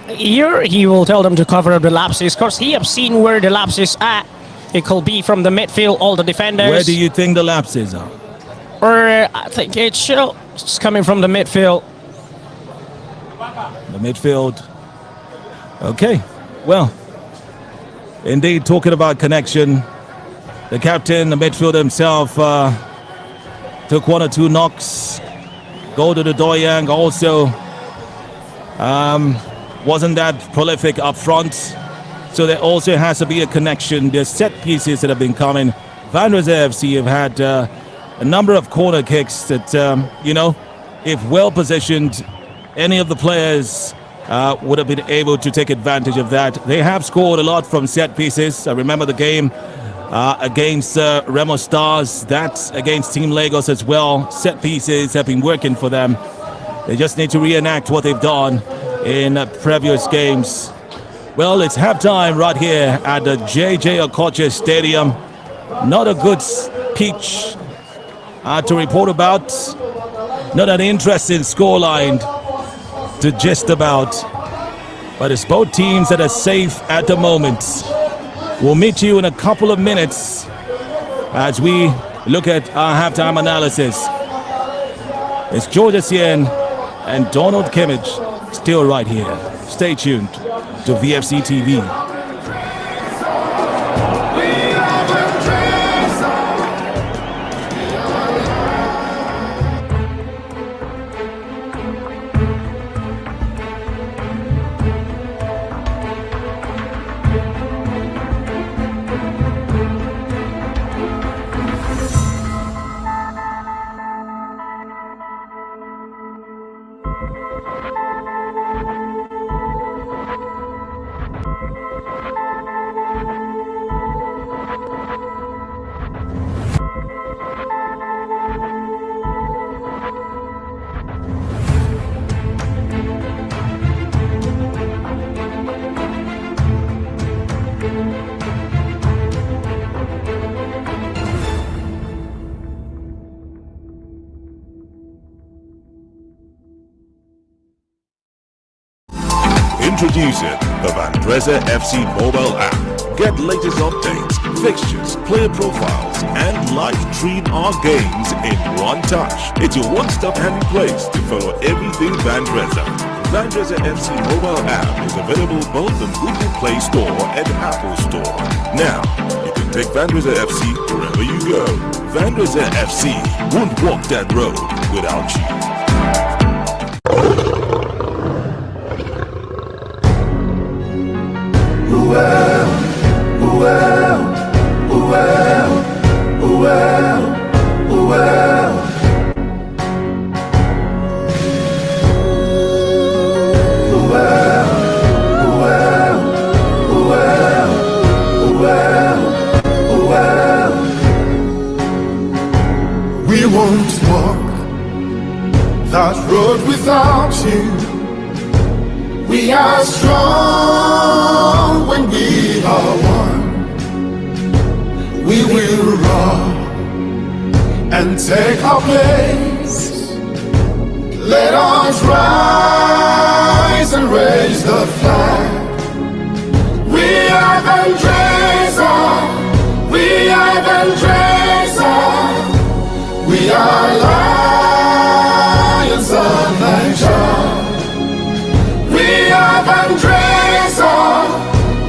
Here he will tell them to cover up the lapses, because he has seen where the lapses are. It could be from the midfield, all the defenders. Where do you think the lapses are? Or I think it's coming from the midfield. The midfield. Okay, well, indeed, talking about connection, the captain, the midfielder himself, took 1 or 2 knocks. Goal to the Doyang also wasn't that prolific up front. So there also has to be a connection. There's set pieces that have been coming. Vandrezzer FC have had a number of corner kicks that, if well positioned, any of the players would have been able to take advantage of that. They have scored a lot from set pieces. I remember the game against Remo Stars, that's against Team Lagos as well. Set pieces have been working for them. They just need to reenact what they've done in previous games. Well, it's halftime right here at the J.J. Okoche Stadium. Not a good pitch to report about. Not an interesting scoreline to just about. But it's both teams that are safe at the moment. We'll meet you in a couple of minutes as we look at our halftime analysis. It's George Essien and Donald Kimmich still right here. Stay tuned to VFC TV. Introducing the Vandrezzer FC mobile app. Get latest updates, fixtures, player profiles, and live stream our games in one touch. It's your one-stop handy place to follow everything Vandrezzer. Vandrezzer FC mobile app is available both on Google Play Store and Apple Store. Now, you can take Vandrezzer FC wherever you go. Vandrezzer FC won't walk that road without you. We won't walk that road without you. We are strong when we are one. We will run and take our place. Let us rise and raise the flag. We are Vandrezzer. We are Vandrezzer. We are lions of Nigeria. We are Vandrezzer.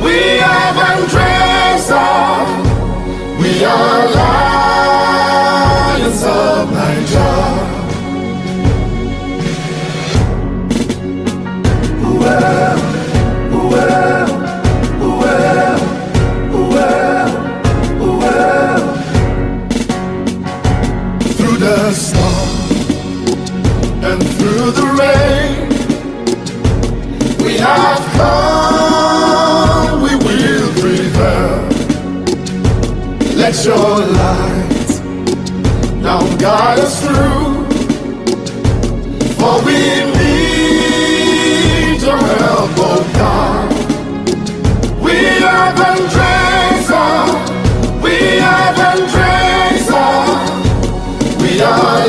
We are Vandrezzer. We are lions of Nigeria. Through the storm and through the rain, we have come, we will prevail. Let your light now guide us through, for we need your help, oh God. We are Vandrezzer. We are Vandrezzer. We are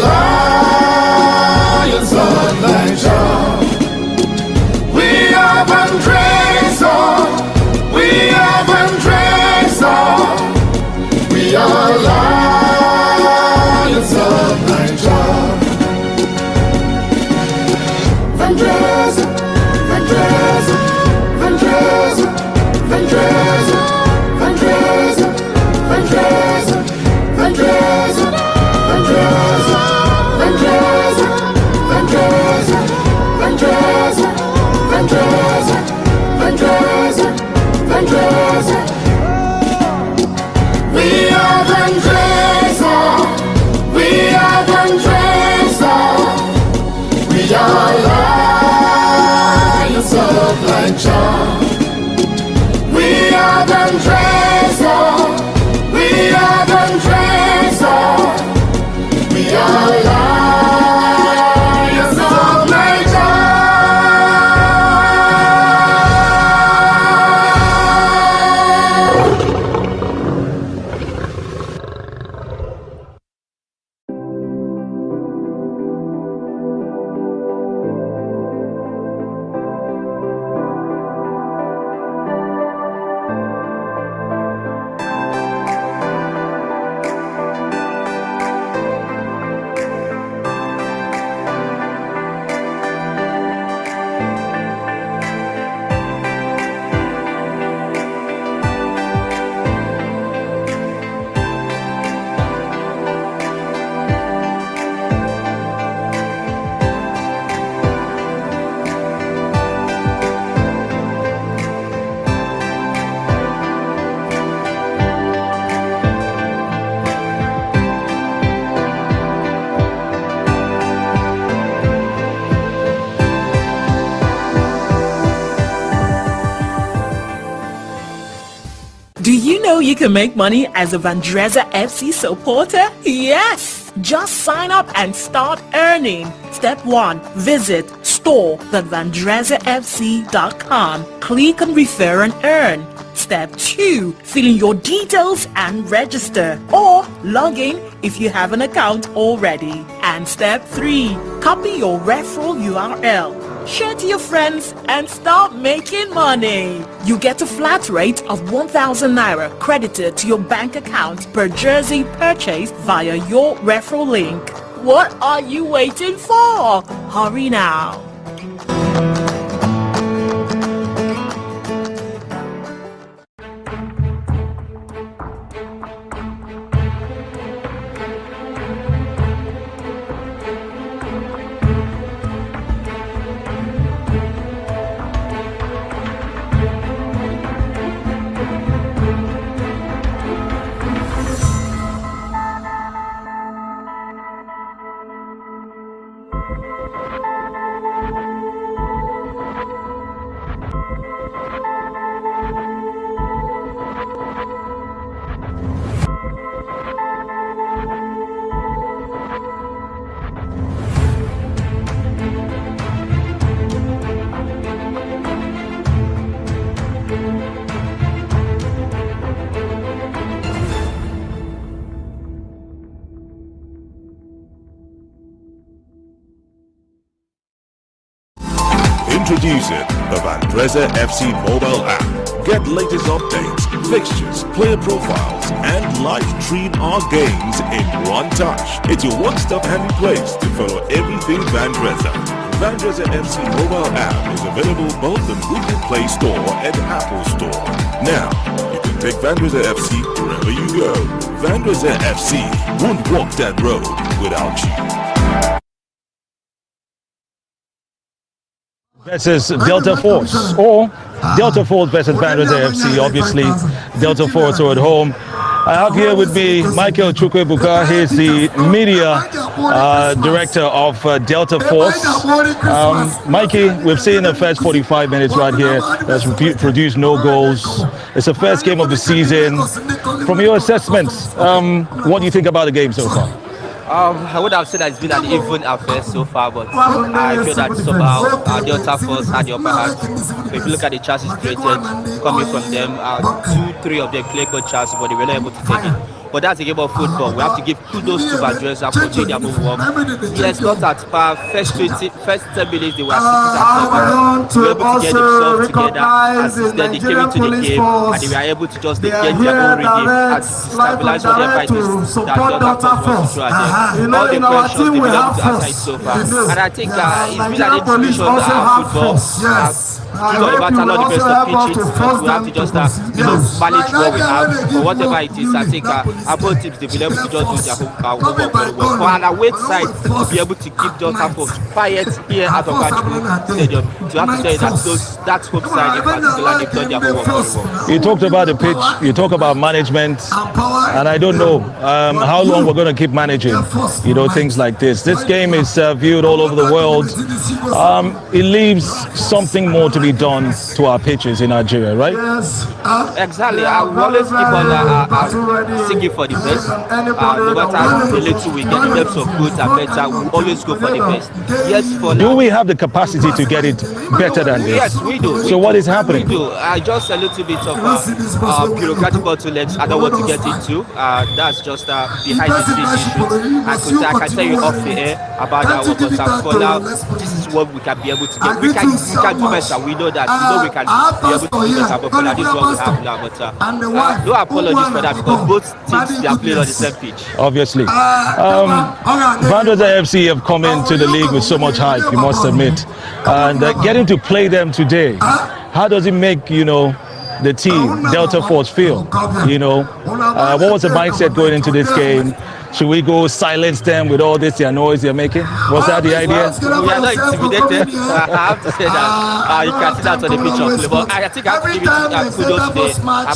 lions of Nigeria. We are Vandrezzer. We are Vandrezzer. We are lions of Nigeria. Vandrezzer, Vandrezzer, Vandrezzer, Vandrezzer, Vandrezzer, Vandrezzer, Vandrezzer, Vandrezzer, Vandrezzer, Vandrezzer, Vandrezzer, Vandrezzer, Vandrezzer, Vandrezzer. We are Vandrezzer. We are Vandrezzer. We are lions of Nigeria. We are Vandrezzer. We are Vandrezzer. We are lions of Nigeria. know you can make money as a Vandrezzer FC supporter? Yes! Just sign up and start earning. Step 1. Visit store.vandrezzerfc.com. Click on Refer and Earn. Step 2. Fill in your details and register, or log in if you have an account already. And Step 3. Copy your referral URL. Share to your friends and start making money. You get a flat rate of 1,000 naira credited to your bank account per jersey purchased via your referral link. What are you waiting for? Hurry now. Introducing the Vandrezzer FC mobile app. Get latest updates, fixtures, player profiles, and live stream our games in one touch. It's your one-stop handy place to follow everything Vandrezzer. Vandrezzer FC mobile app is available both in Google Play Store and Apple Store. Now, you can take Vandrezzer FC wherever you go. Vandrezzer FC won't walk that road without you. Versus Delta Force, or Delta Force versus Vandrezzer FC. Obviously, Delta Force are at home. I have here with me Michael Chukwebuka. He's the media director of Delta Force. Mikey, we've seen the first 45 minutes right here. That's produced no goals. It's the first game of the season. From your assessments, what do you think about the game so far? I would have said that it's been an even affair so far, but I feel that somehow Delta Force had the upper hand. If you look at the chances created coming from them, 2-3 of them clear cut chances, but they were not able to take it. But that's a game of football. We have to give kudos to Vandrezzer for doing their own work. Yes, not at par. First 10 minutes they were assisted at 7. They were able to get themselves together, assisted, they came into the game, and they were able to just get their own rhythm and stabilize whatever it is that Delta Force wants to throw at them. All the questions they've been able to answer it so far. And I think it's been an intuition football. No matter not the best of pitches, we have to just manage what we have. But whatever it is, I think our both teams, they've been able to just do their homework very well. For an away side to be able to keep Delta Force quiet here at Ogachu Stadium, to have to tell you that that home side in particular, they've done their homework very well. You talked about the pitch, you talk about management, and I don't know how long we're going to keep managing, things like this. This game is viewed all over the world. It leaves something more to be done to our pitches in Nigeria, right? Exactly. I will always keep on singing for the best. No matter the little we get in terms of good and better, we always go for the best. Yes, for do we have the capacity to get it better than this? Yes, we do. So what is happening? We do. Just a little bit of bureaucratic bottlenecks I don't want to get into. That's just behind the scenes issues. I can tell you off the air about that one, but for now, this is what we can be able to get. We can do better. We know that. We know we can be able to do better, but for now, this is what we have now. But no apologies for that, because both teams, they are playing on the same pitch. Obviously. Vandrezzer FC have come into the league with so much hype, you must admit. And getting to play them today, how does it make, the team, Delta Force, feel? What was the mindset going into this game? should we go silence them with all this noise they're making? Was that the idea? We are not intimidated. I have to say that you can see that on the pitch of play. But I think I have to give it kudos to the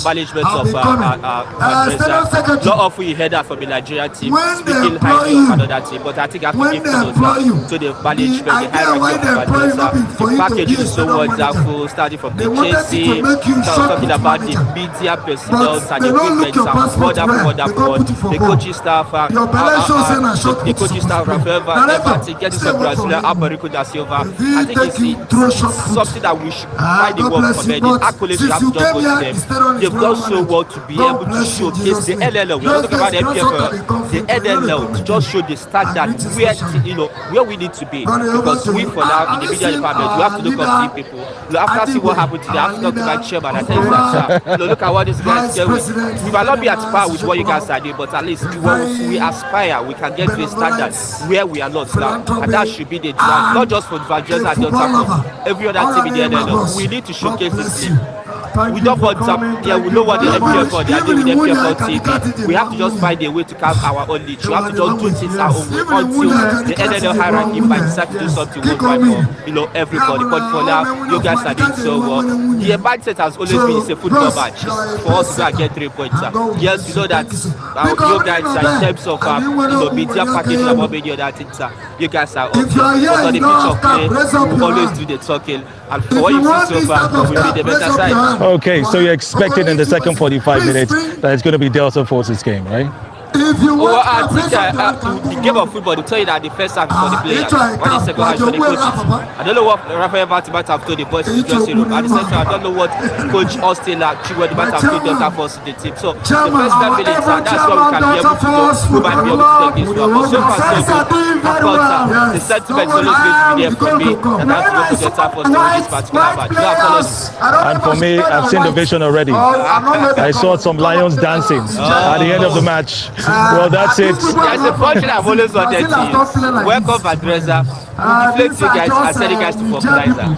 management of Vandrezzer. Not often you hear that from the Nigerian team speaking highly of another team, but I think I have to give kudos to the management, the hierarchy of Vandrezzer. The package is so wonderful, starting from the chasing, talking about the media personnel and the equipment, wonderful. The coaching staff, the coaching staff, Rafael, getting some Brazilian, Albérico da Silva. I think it's something that we should find the work for them. The accolades we have to just go to them. They've done so well to be able to showcase the NNL. We're not talking about the MPFL, the NNL, to just show the standard where we need to be. Because we, for now, in the media department, we have to look up to people. We have to see what happened today. I have to talk to my chairman and tell him that, look at what these guys do. We might not be at par with what you guys are doing, but at least we aspire, we can get to a standard where we are not now. And that should be the drive, not just for Vandrezzer and for every other team in the NNL. We need to showcase this team. We don't want we know what the MPFL, they are doing with the MPFL team. We have to just find a way to carve our own niche. We have to just do things our own way until the NNL hierarchy might decide to do something worldwide for everybody. But for now, you guys are doing so well. The mindset has always been it's a football match. For us to go and get 3 points. Yes, you know that you guys are in terms of media packaging and many other things. You guys are up there. But on the pitch of play, we always do the talking. And for what you see so far, we will be the better side. Okay, so you're expecting in the second 45 minutes that it's going to be Delta Force's game, right? Well, I think the game of football, they tell you that the first half is for the players, when the second half is for the coaches. I don't know what Rafael might have told the boys in the dressing room. At the same time, I don't know what Coach Austin might have told Delta Force in the team. So the first 10 minutes, that's what we can be able to do. We might be able to take this one. But so far, so good. Of course, the sentiment is always going to be there for me. And I have to go to Delta Force to win this particular match. And for me, I've seen the vision already. I saw some lions dancing at the end of the match. Well, that's it. There's a function I've always wanted to use. Welcome, Vandrezzer. We deflate you guys and send you guys to fertilizer.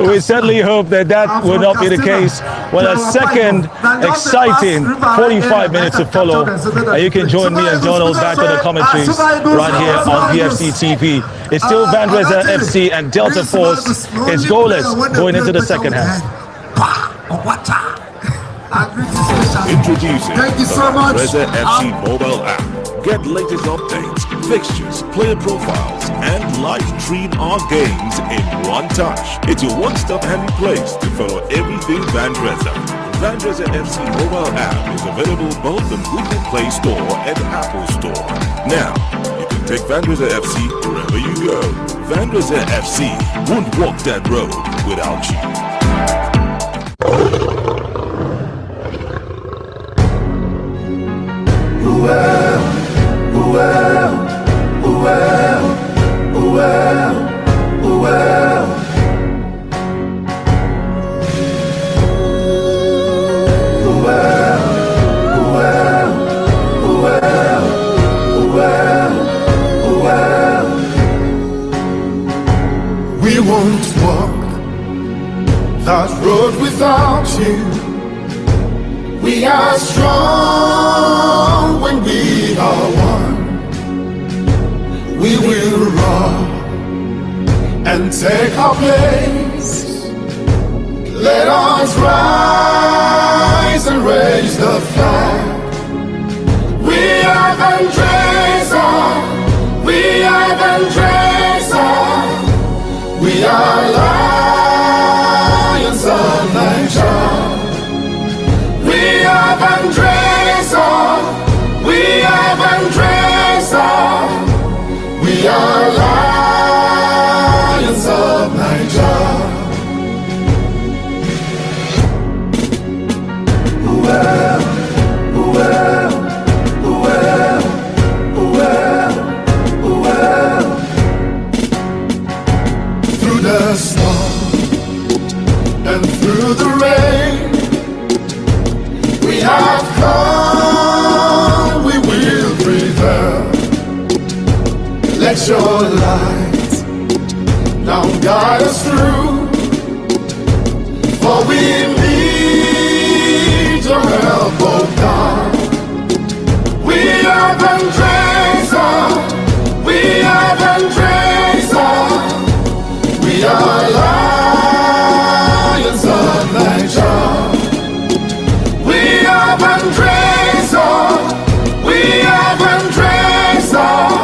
We certainly hope that will not be the case. Well, a second exciting 45 minutes to follow. And you can join me and Donald back on the commentaries right here on VFC TV. It's still Vandrezzer FC and Delta Force is goalless going into the second half. Introducing the Vandrezzer FC mobile app. Get latest updates, fixtures, player profiles, and live stream our games in one touch. It's your one-stop handy place to follow everything Vandrezzer. Vandrezzer FC mobile app is available both on Google Play Store and Apple Store. Now, you can take Vandrezzer FC wherever you go. Vandrezzer FC won't walk that road without you. We won't walk that road without you. We are strong when we are one. We will run and take our place. Let us rise and raise the flag. We are Vandrezzer. We are Vandrezzer. We are lions of Nigeria. We are Vandrezzer. We are Vandrezzer. We are lions of Nigeria. Through the storm and through the rain, we have come, we will prevail. Let your light now guide us through, for we need your help, oh God. are Vandrezzer. We are Vandrezzer. We are lions of Niger. We are Vandrezzer. We are Vandrezzer.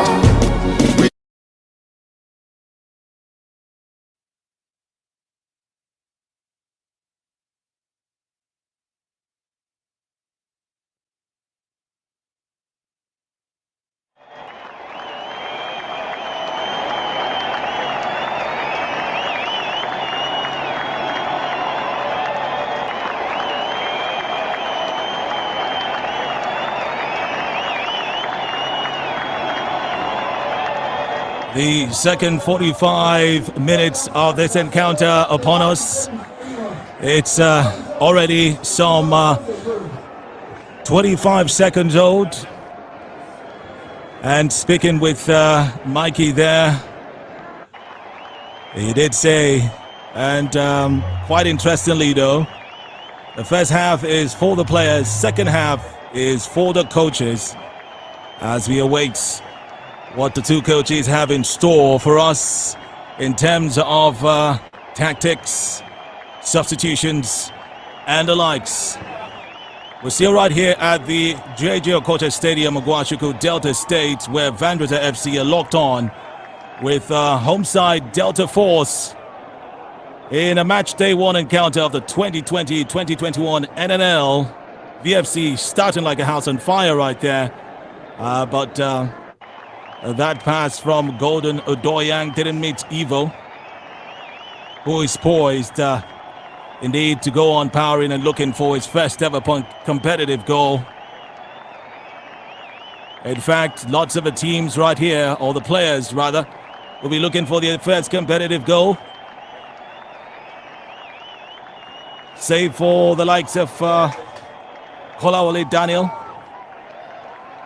The second 45 minutes of this encounter upon us. It's already some 25 seconds old. And speaking with Mikey there, he did say, and quite interestingly though, the first half is for the players, second half is for the coaches, as we await what the two coaches have in store for us in terms of tactics, substitutions, and the likes. We're still right here at the J.J. Okocha Stadium, Ogwashuku, Delta State, where Vandrezzer FC are locked on with home side Delta Force in a match day one encounter of the 2020-2021 NNL. VFC starting like a house on fire right there, but that pass from Golden Odoyang didn't meet Ivo, who is poised indeed to go on powering and looking for his first ever competitive goal. In fact, lots of the teams right here, or the players rather, will be looking for their first competitive goal. Save for the likes of Kolawole Daniel,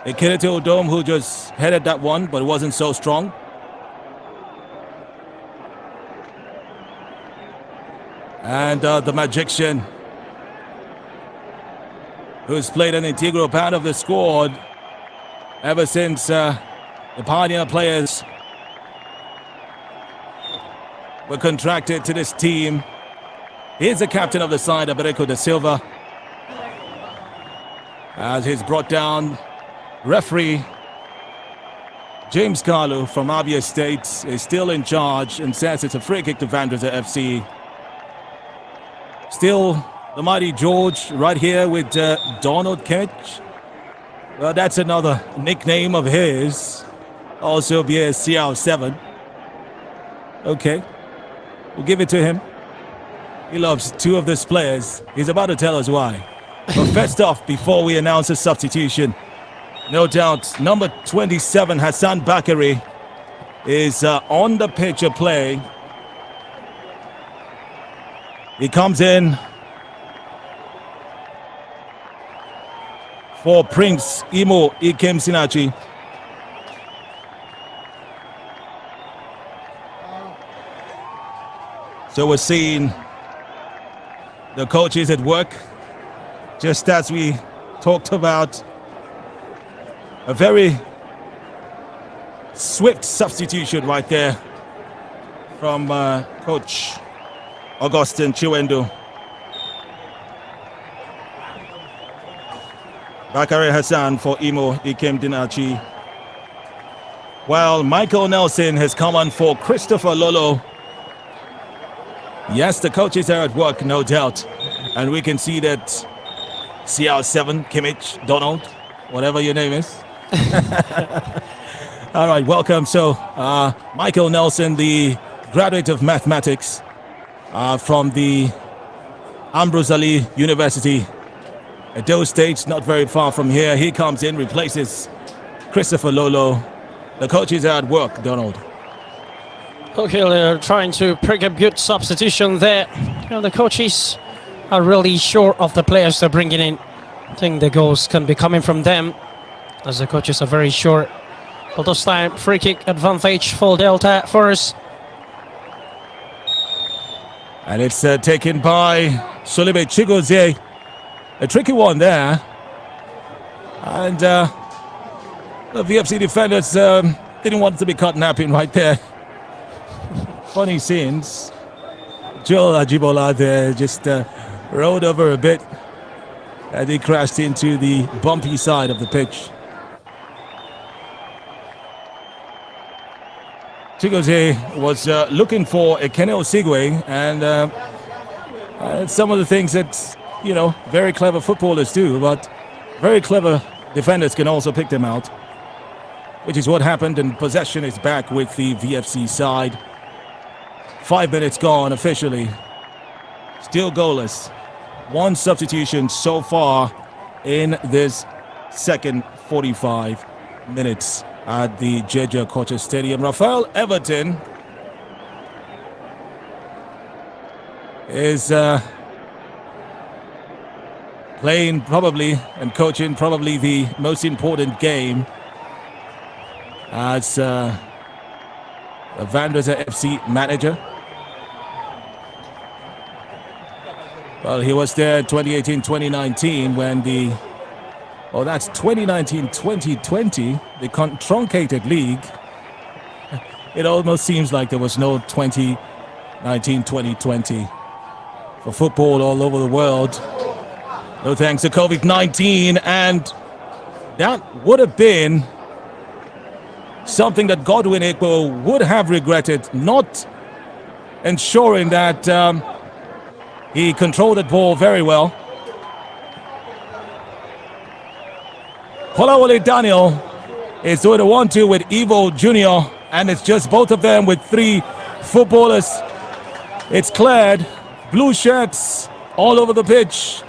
Ikirito Odom, who just headed that one, but it wasn't so strong. And the Magician, who's played an integral part of the squad ever since the Pioneer players were contracted to this team. He's the captain of the side, Albérico da Silva, as he's brought down. Referee James Carlo from Abia State is still in charge and says it's a free kick to Vandrezzer FC. Still the mighty George right here with Donald Ketch. Well, that's another nickname of his. Also be a CR7. Okay, we'll give it to him. He loves two of these players. He's about to tell us why. But first off, before we announce a substitution, no doubt, number 27, Hassan Bakary, is on the pitch of play. He comes in for Prince Imo Ikem Sinachi. So we're seeing the coaches at work, just as we talked about. A very swift substitution right there from Coach Augustin Chiwendo. Bakary Hassan for Imo Ikem Dinachi. While Michael Nelson has come on for Christopher Lolo. Yes, the coaches are at work, no doubt. And we can see that CR7, Kimmich, Donald, whatever your name is. All right, welcome. So, Michael Nelson, the graduate of mathematics from the Ambrose Ali University at those states, not very far from here. He comes in, replaces Christopher Lolo. The coaches are at work, Donald. Okay, they're trying to pick a good substitution there. You know, the coaches are really sure of the players they're bringing in. I think the goals can be coming from them, as the coaches are very sure. But this time, free kick advantage for Delta Force. And it's taken by Solibe Chigozie. A tricky one there. And The VFC defenders didn't want to be caught napping right there. Funny scenes. Joel Ajibola there just rolled over a bit and he crashed into the bumpy side of the pitch. Chigozie was looking for a Kenel Sigwe, and some of the things that, you know, very clever footballers do, but very clever defenders can also pick them out, which is what happened, and possession is back with the VFC side. 5 minutes gone officially. Still goalless. One substitution so far in this second 45 minutes at the Jeje Okocha Stadium. Rafael Éverton is playing probably and coaching probably the most important game as a Vandrezzer FC manager. Well, he was there 2018-2019 when the, oh, that's 2019-2020, the truncated league. It almost seems like there was no 2019-2020 for football all over the world. No thanks to COVID-19, and that would have been something that Godwin Ekpo would have regretted, not ensuring that he controlled that ball very well. Kolawole Daniel is doing a 1-2 with Ivo Junior, and it's just both of them with three footballers. It's cleared. Blue shirts all over the pitch.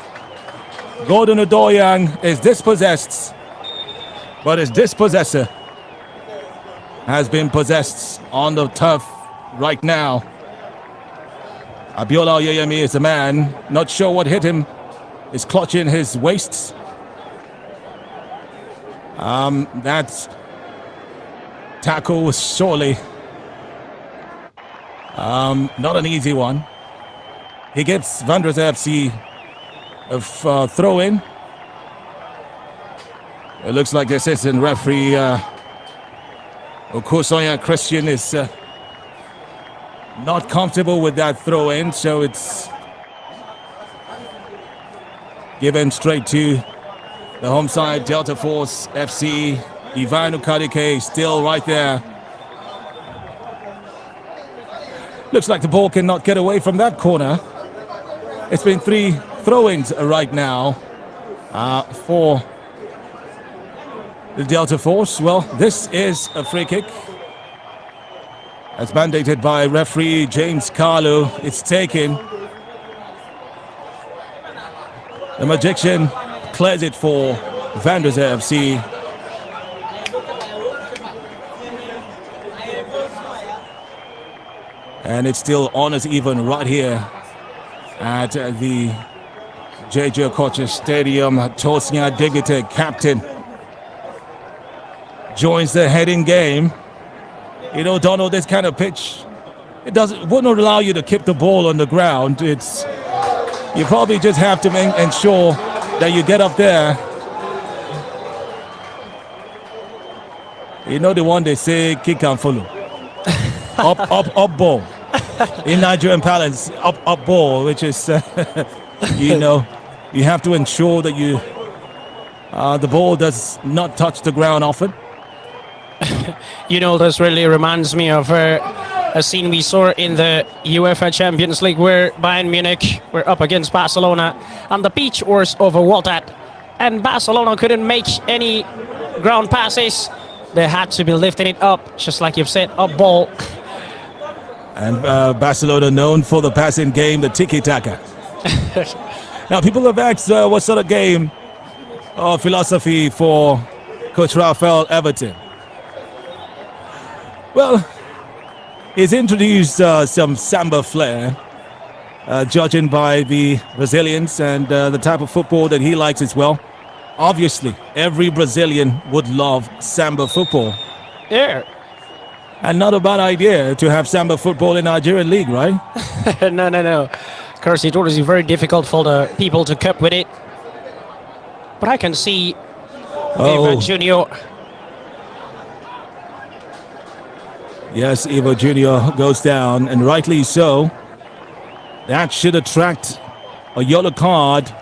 Gordon Odoyang is dispossessed, but his dispossessor has been possessed on the turf right now. Abiola Oyeyemi is the man, not sure what hit him, is clutching his waists. That tackle was surely not an easy one. He gives Vandrezzer FC a throw-in. It looks like the assistant referee Okosoya Christian is not comfortable with that throw-in, so it's given straight to the home side. Delta Force FC. Ivan Ukadike still right there. Looks like the ball cannot get away from that corner. It's been three throw-ins right now for the Delta Force. Well, this is a free kick. As mandated by referee James Carlo, it's taken. The Magician clears it for Vandrezzer FC. And it's still honors even right here at the Jeje Okocha Stadium. Tosia Digite, captain, joins the heading game. You know, Donald, this kind of pitch, wouldn't allow you to keep the ball on the ground. You probably just have to ensure that you get up there. You know the one they say, kick and follow. up ball. In Nigerian parlance, up ball, which is, you know, you have to ensure that the ball does not touch the ground often. You know, this really reminds me of a scene we saw in the UEFA Champions League where Bayern Munich were up against Barcelona and the pitch was overwatered and Barcelona couldn't make any ground passes. They had to be lifting it up, just like you've said, up ball. And Barcelona known for the passing game, the tiki-taka. Now, people have asked what sort of game or philosophy for Coach Rafael Éverton. Well, he's introduced some samba flair, judging by the Brazilians and the type of football that he likes as well. Obviously, every Brazilian would love samba football. Yeah. And not a bad idea to have samba football in Nigerian league, right? No. Of course, it would be very difficult for the people to cope with it. But I can see Ivo Junior Yes, Ivo Junior goes down, and rightly so. That should attract a yellow card.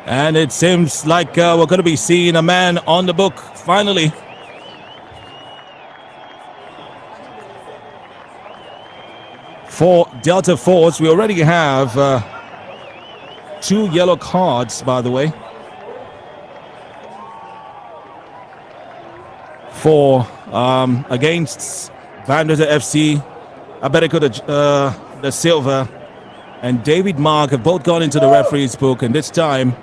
And it seems like we're going to be seeing a man on the book, finally. For Delta Force, we already have 2 yellow cards, by the way. For against Vandrezzer FC, Albérico the Silva and David Mark have both gone into the referee's book, and this time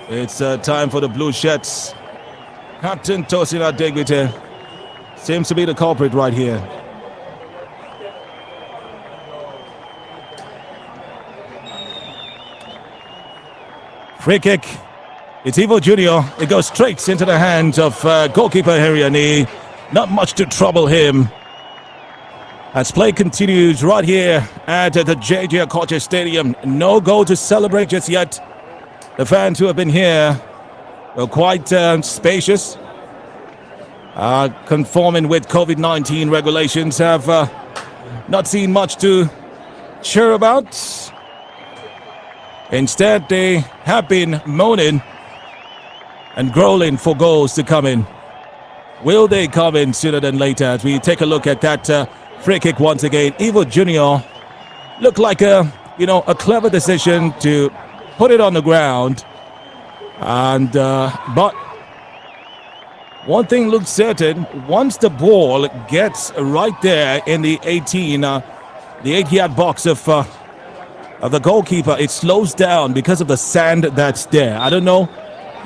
it's time for the Blue Shirts. Captain Tosin Adegbite seems to be the culprit right here. Free kick. It's Ivo Junior. It goes straight into the hands of goalkeeper Heriani. Not much to trouble him. As play continues right here at the JJ Okocha Stadium. No goal to celebrate just yet. The fans who have been here are quite spacious. Conforming with COVID-19 regulations, have not seen much to cheer about. Instead, they have been moaning and growling for goals to come in. Will they come in sooner than later? As we take a look at that free kick once again, Ivo Junior looked like a clever decision to put it on the ground, and but one thing looks certain: once the ball gets right there in the 8-yard box of the goalkeeper, it slows down because of the sand that's there. I don't know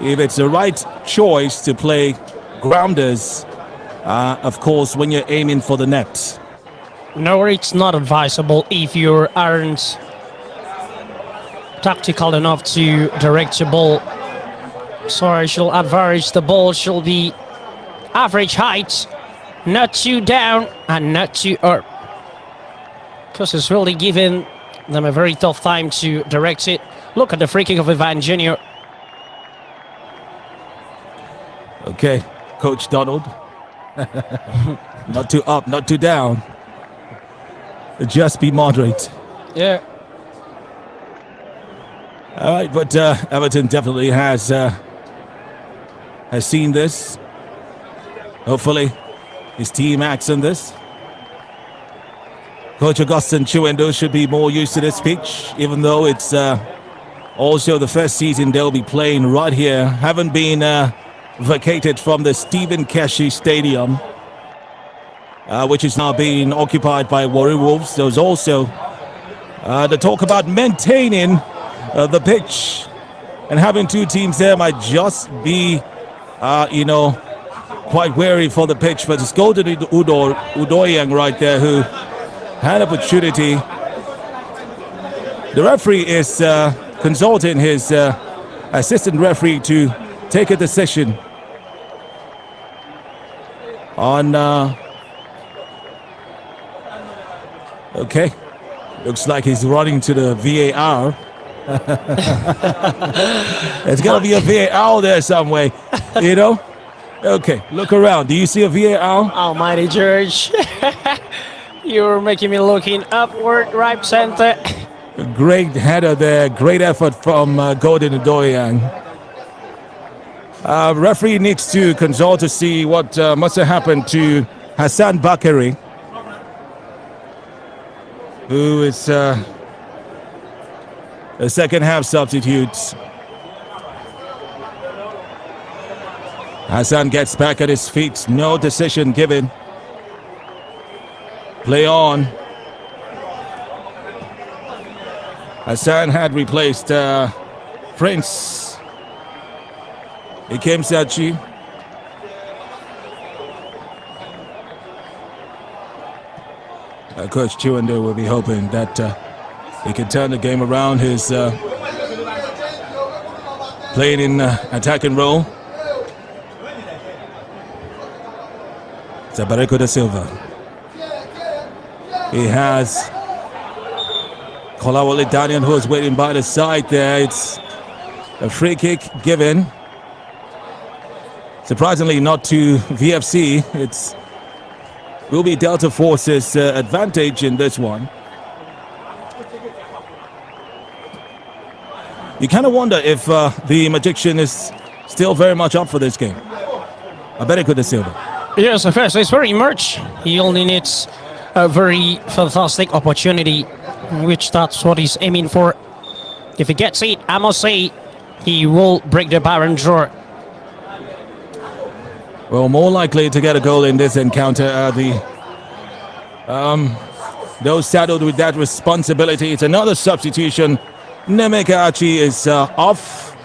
if it's the right choice to play grounders, of course, when you're aiming for the net. No, it's not advisable if you aren't tactical enough to direct your ball. So I shall advise the ball shall be average height, not too down and not too up, because it's really giving them a very tough time to direct it. Look at the free kick of Éverton Junior. Okay, Coach Donald. Not too up, not too down. Just be moderate. Yeah. All right, but Everton definitely has seen this. Hopefully, his team acts on this. Coach Augustin Chiwendo should be more used to this pitch, even though it's also the first season they'll be playing right here. Haven't been vacated from the Stephen Keshi Stadium, which is now being occupied by Warri Wolves. There's also the talk about maintaining the pitch, and having 2 teams there might just be, quite wary for the pitch. But it's Golden Udoyang right there who had opportunity. The referee is consulting his assistant referee to take a decision on. Okay, looks like he's running to the VAR. There's got to be a VAR there somewhere, Okay, look around. Do you see a VAR? Almighty George. You're making me looking upward, right center. Great header there. Great effort from Golden Udoyang. Referee needs to consult to see what must have happened to Hassan Bakary, who is a second half substitute. Hassan gets back at his feet. No decision given. Play on. Hassan had replaced Prince. Ikem Sachi. Coach Chiwendo will be hoping that he can turn the game around. His playing in attacking role. It's Albérico da Silva. He has Kolawole Daniel, who is waiting by the side there. It's A free kick given. Surprisingly, not to VFC. Will be Delta Force's advantage in this one. You kind of wonder if the Magician is still very much up for this game. Albérico de Silva. Yes, of course, it's very much. He only needs a very fantastic opportunity, which that's what he's aiming for. If he gets it, I must say, he will break the barren drawer. Well, more likely to get a goal in this encounter are those saddled with that responsibility. It's another substitution. Nemeka Achi is off.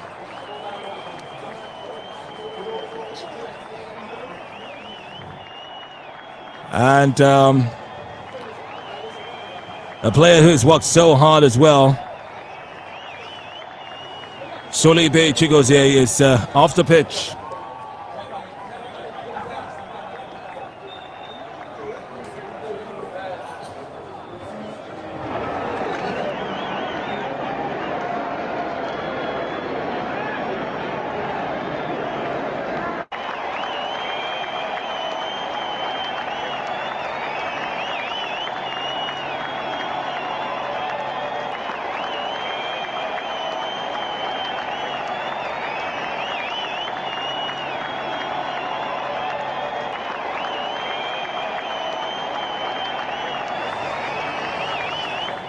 And a player who's worked so hard as well. Solibe Chigozie is off the pitch.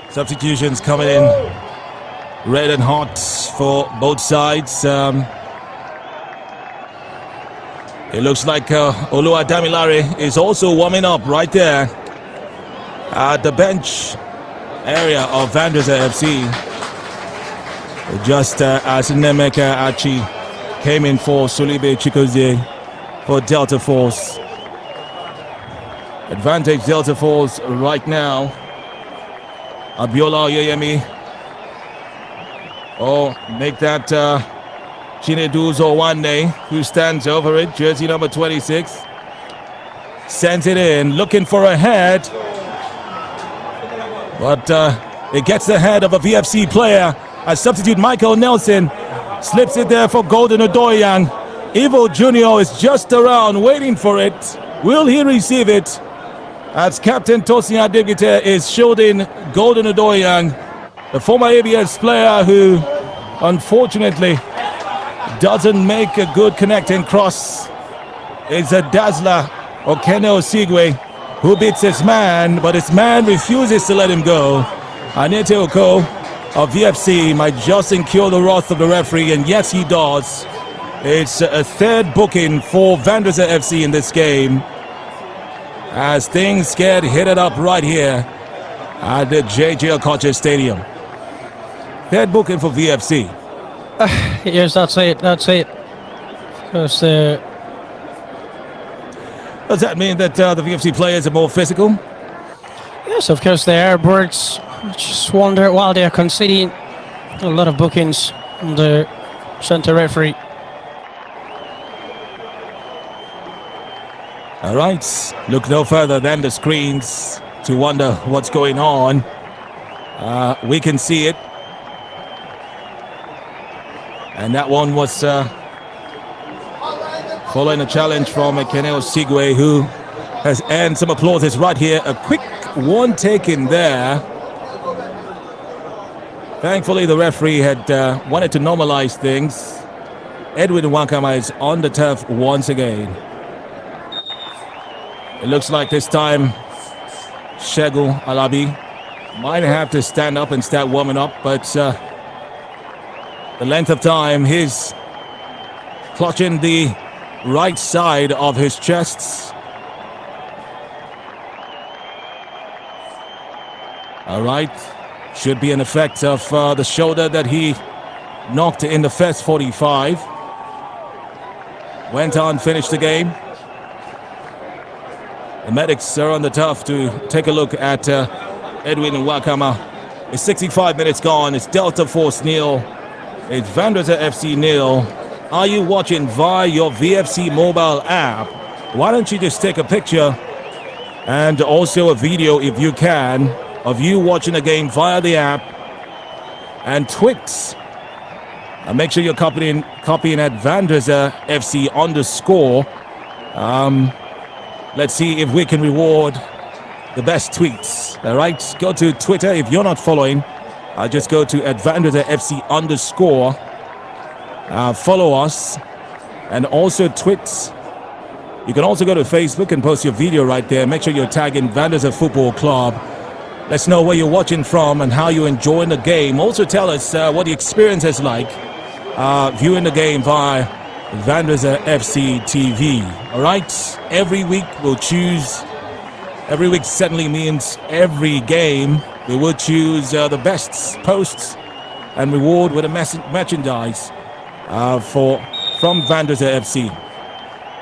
Substitutions coming in red and hot for both sides. It looks like Olua Damilare is also warming up right there at the bench area of Vandrezzer FC. Just as Nemeka Achi came in for Solibe Chikozie for Delta Force. Advantage Delta Force right now. Abiola Oyeyemi. Make that Chinedu Zowande, who stands over it, jersey number 26. Sends it in, looking for a head. But it gets the head of a VFC player. As substitute Michael Nelson slips it there for Golden Odoyang. Ivo Junior is just around waiting for it. Will he receive it? As Captain Tosin Adegite is shielding Golden Odoyang, the former ABS player who unfortunately doesn't make a good connecting cross. It's a dazzler, Okene Osigwe, who beats his man, but his man refuses to let him go. Anete Oko of VFC might just incur the wrath of the referee, and yes, he does. It's a third booking for Vandrezzer FC in this game, as things get heated up right here at the JJ Okocha Stadium. Third booking for VFC. Yes, that's it. Because does that mean that the VFC players are more physical? yes, of course they are, but just wonder why they are conceding a lot of bookings on the center referee. All right, look no further than the screens to wonder what's going on. We can see it. And that one was following a challenge from Keneo Sigwe, who has earned some applauses right here. A quick one taken there. Thankfully, the referee had wanted to normalize things. Edwin Wakama is on the turf once again. It looks like this time Shegu Alabi might have to stand up and start warming up, but the length of time he's clutching the right side of his chest. All right, should be an effect of the shoulder that he knocked in the first 45. Went on, finished the game. The medics are on the turf to take a look at Edwin Wakama. It's 65 minutes gone. It's Delta Force nil. It's Vandrezzer FC nil. Are you watching via your VFC mobile app? Why don't you just take a picture and also a video, if you can, of you watching the game via the app, and tweet Make sure you're copying at Vandrezzer FC _ let's see if we can reward the best tweets. All right, go to Twitter if you're not following. Just go to at Vandrezzer FC _ follow us, and also tweet. You can also go to Facebook and post your video right there. Make sure you're tagging Vandrezzer Football Club. Let's know where you're watching from and how you're enjoying the game. Also tell us what the experience is like viewing the game via Vandrezzer FC TV. All right, every week we'll choose. Every week certainly means every game we will choose the best posts and reward with a merchandise from Vandrezzer FC.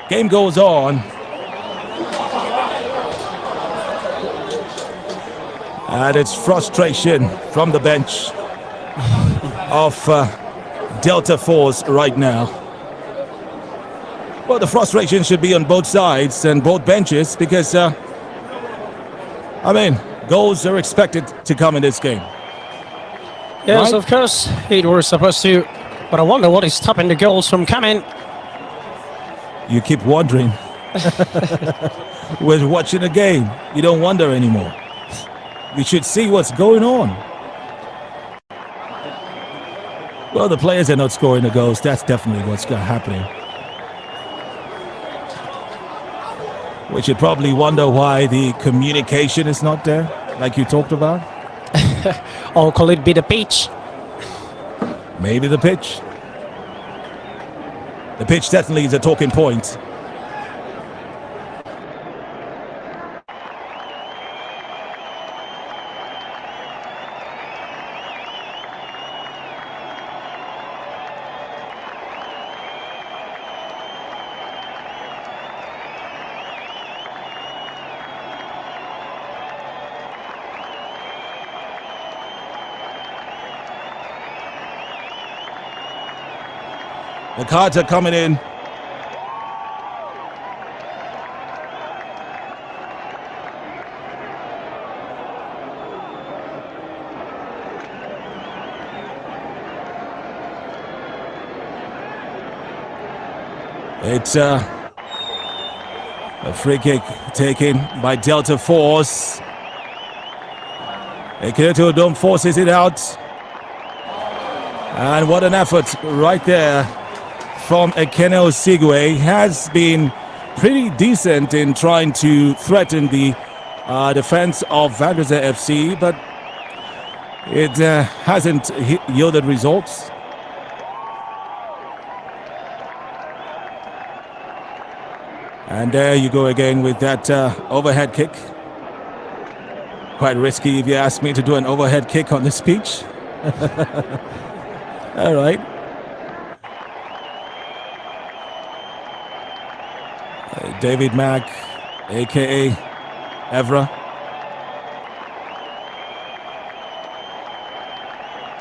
Game goes on. And it's frustration from the bench of Delta Force right now. Well, the frustration should be on both sides and both benches because, goals are expected to come in this game. Yes, right? of course, it was supposed to. But I wonder what is stopping the goals from coming. You keep wondering. We're watching a game. You don't wonder anymore. We should see what's going on. Well, the players are not scoring the goals. That's definitely what's happening. We should probably wonder why the communication is not there, like you talked about. Or could it be the pitch? Maybe the pitch. The pitch definitely is a talking point. The cards are coming in. It's a free kick taken by Delta Force. Ekirito Dome forces it out. And what an effort right there from Ekene Osigwe. Has been pretty decent in trying to threaten the defense of Vandrezzer FC, but it hasn't yielded results. And there you go again with that overhead kick. Quite risky if you ask me to do an overhead kick on this pitch. All right. David Mack, aka Evra.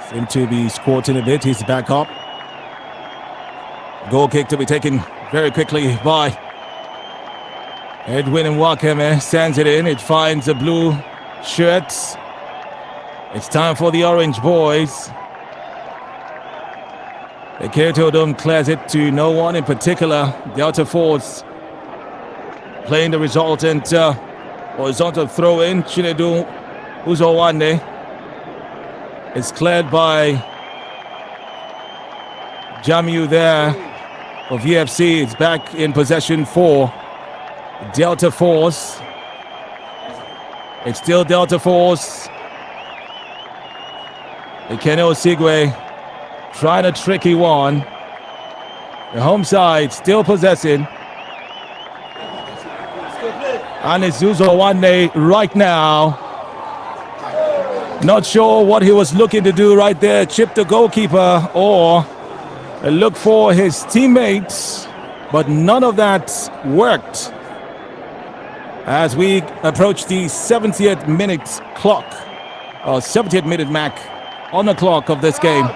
Seemed to be squatting a bit. He's back up. Goal kick to be taken very quickly by Edwin Nwakeme. Sends it in. It finds the blue shirts. It's time for the orange boys. The Ekirito Dome clears it to no one in particular. Delta Force playing the resultant horizontal throw in. Chinedu Uzowande is cleared by Jamu there for VFC. It's back in possession for Delta Force. It's still Delta Force. Ekene Osigwe trying a tricky one. The home side still possessing. And it's Uzowande right now. Not sure what he was looking to do right there. Chip the goalkeeper or look for his teammates. But none of that worked. As we approach the 70th minute clock. Or 70th minute mark on the clock of this game.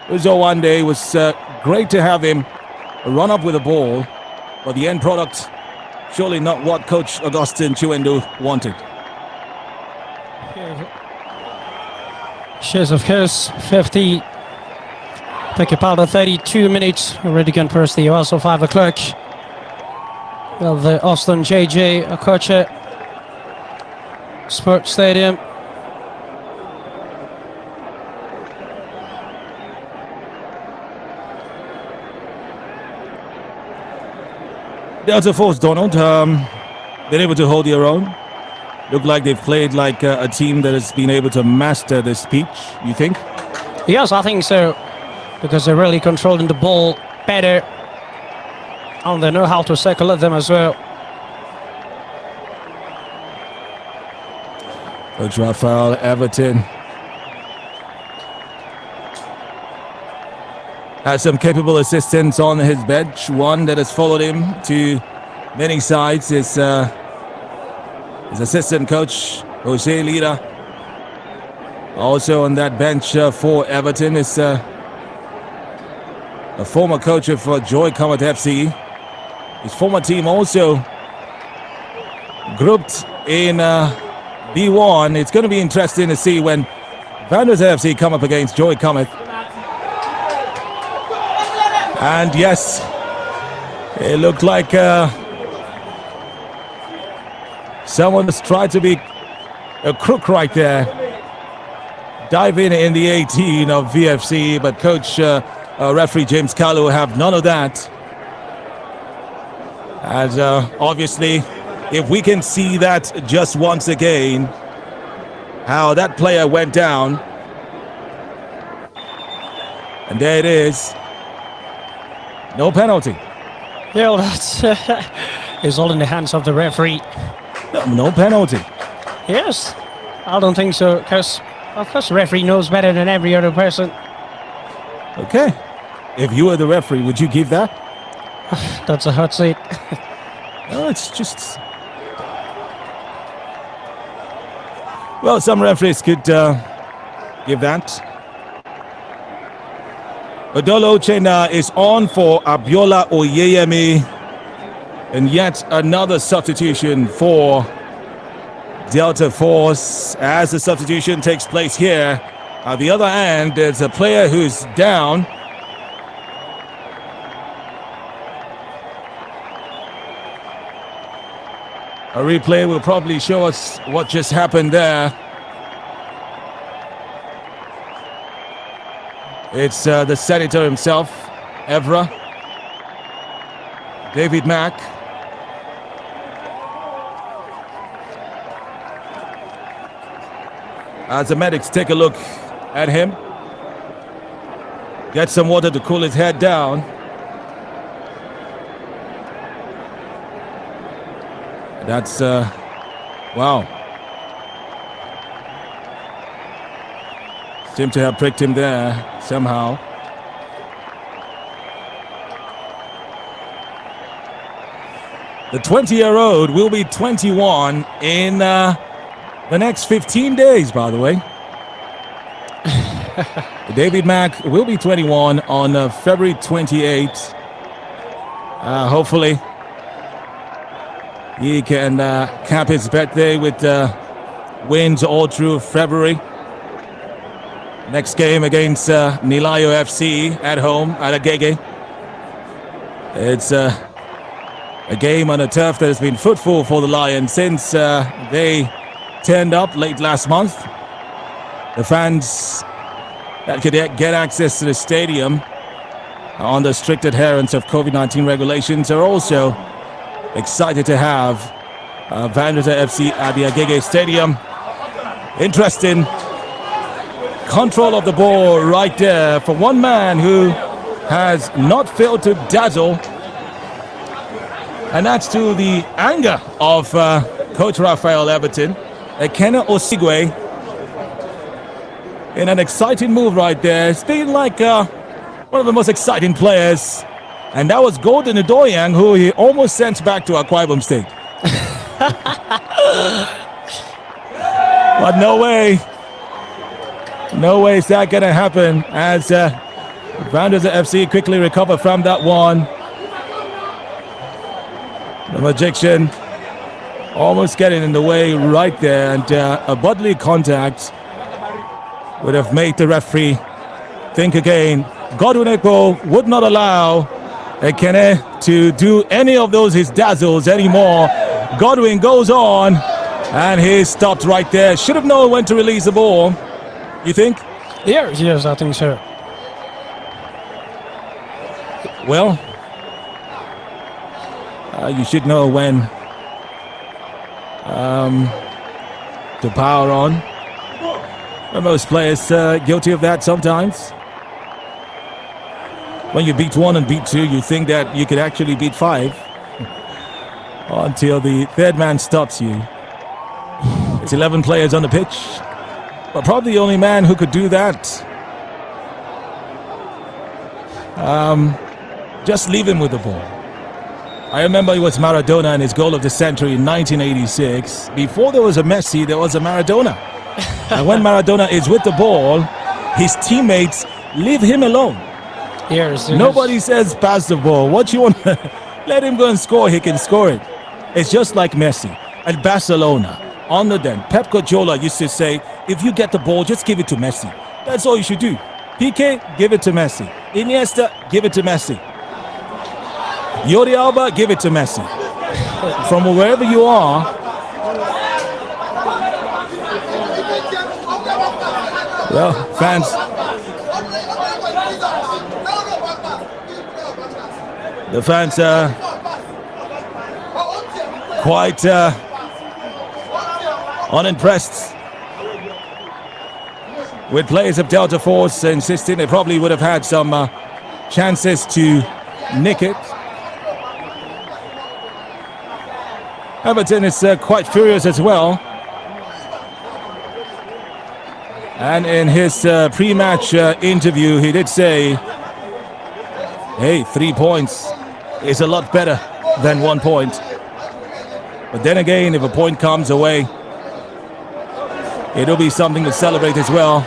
Uzowande was great to have him run up with the ball. But the end product, surely not what Coach Augustine Chiwendu wanted. Yes, of course, 50 Pick up out of 32 minutes. Already going to press the also 5 o'clock. Well, the Austin JJ Okocha Sports Stadium. Delta Force, Donald, been able to hold their own. Look like they've played like a team that has been able to master this pitch, you think? Yes, I think so. Because they're really controlling the ball better. And they know how to circulate them as well. Coach Rafael, Éverton has some capable assistants on his bench. One that has followed him to many sides is his assistant coach, Jose Lira. Also on that bench for Éverton is a former coach of Joy Comet FC. His former team also grouped in B1. It's going to be interesting to see when Vandrezzer FC come up against Joy Comet. And yes, it looked like someone has tried to be a crook right there. Diving in the 18 of VFC, but coach referee James Kalu have none of that. And obviously, if we can see that just once again, how that player went down. And there it is. No penalty. Yeah, well, that's it's all in the hands of the referee. No penalty. Yes, I don't think so, because of course the referee knows better than every other person. Okay. If you were the referee, would you give that? That's a hot seat. No, it's just... Well, some referees could give that. Odolo Chena is on for Abiola Oyeyemi. And yet another substitution for Delta Force. As the substitution takes place here, at the other end, there's a player who's down. A replay will probably show us what just happened there. It's the senator himself, Evra, David Mack. As the medics take a look at him, get some water to cool his head down. That's, wow. Seemed to have pricked him there somehow. The 20-year-old will be 21 in the next 15 days, by the way. David Mack will be 21 on February 28th. Hopefully, he can cap his birthday with wins all through February. Next game against Nilayo FC at home at Agege. It's a game on a turf that has been fruitful for the Lions since they turned up late last month. The fans that could get access to the stadium on the strict adherence of COVID-19 regulations are also excited to have Vandrezzer FC at the Agege Stadium. Interesting control of the ball right there for one man who has not failed to dazzle, and that's to the anger of Coach Rafael Éverton. Ekene Osigwe in an exciting move right there. It's been like one of the most exciting players, and that was Golden Udoyang, who he almost sent back to Akwa Ibom State. But no way is that gonna happen, as Vandrezzer FC quickly recover from that one. The Magician almost getting in the way right there, and a bodily contact would have made the referee think again Godwin Ekpo would not allow Ekene to do any of those his dazzles anymore. Godwin goes on, and he stopped right there. Should have known when to release the ball. You think? Yes, I think so. Well, you should know when to power on. And most players guilty of that sometimes. When you beat 1 and beat 2, you think that you could actually beat 5 until the third man stops you. It's 11 players on the pitch, but probably the only man who could do that. Just leave him with the ball. I remember it was Maradona and his goal of the century in 1986. Before there was a Messi, there was a Maradona. And when Maradona is with the ball, his teammates leave him alone. Yes, Nobody says pass the ball. What you want? Let him go and score. He can score it. It's just like Messi at Barcelona. Under them, Pep Guardiola used to say, if you get the ball, just give it to Messi. That's all you should do. Piqué, give it to Messi. Iniesta, give it to Messi. Jordi Alba, give it to Messi. From wherever you are, well, fans, the fans are quite unimpressed with players of Delta Force, insisting they probably would have had some chances to nick it. Everton is quite furious as well. And in his pre-match interview, he did say, hey, 3 points is a lot better than 1 point. But then again, if a point comes away, it'll be something to celebrate as well.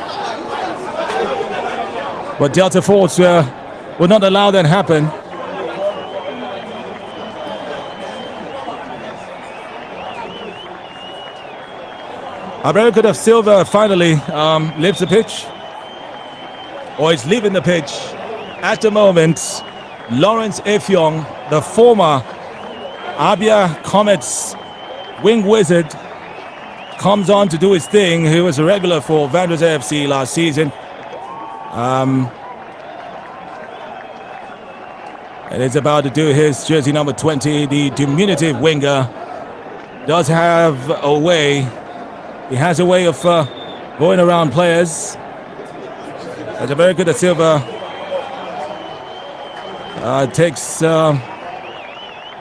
But Delta Force will not allow that happen. Albérico da Silva finally leaves the pitch, or is leaving the pitch. At the moment, Lawrence Effiong, the former Abia Comets wing wizard, comes on to do his thing. He was a regular for Vandrezzer FC last season. And is about to do his jersey number 20. The diminutive winger does have a way. He has a way of going around players. As Albérico da Silva takes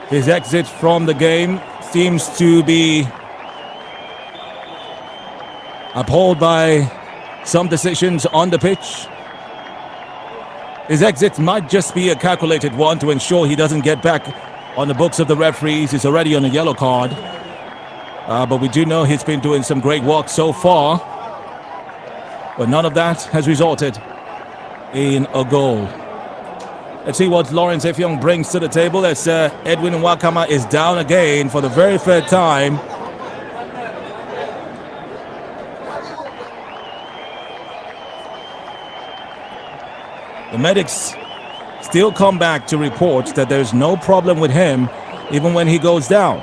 his exit from the game, seems to be appalled by some decisions on the pitch. His exit might just be a calculated one to ensure he doesn't get back on the books of the referees. He's already on a yellow card. But we do know he's been doing some great work so far. But none of that has resulted in a goal. Let's see what Lawrence Effiong brings to the table as Edwin Nwakama is down again for the very third time. The medics still come back to report that there's no problem with him even when he goes down.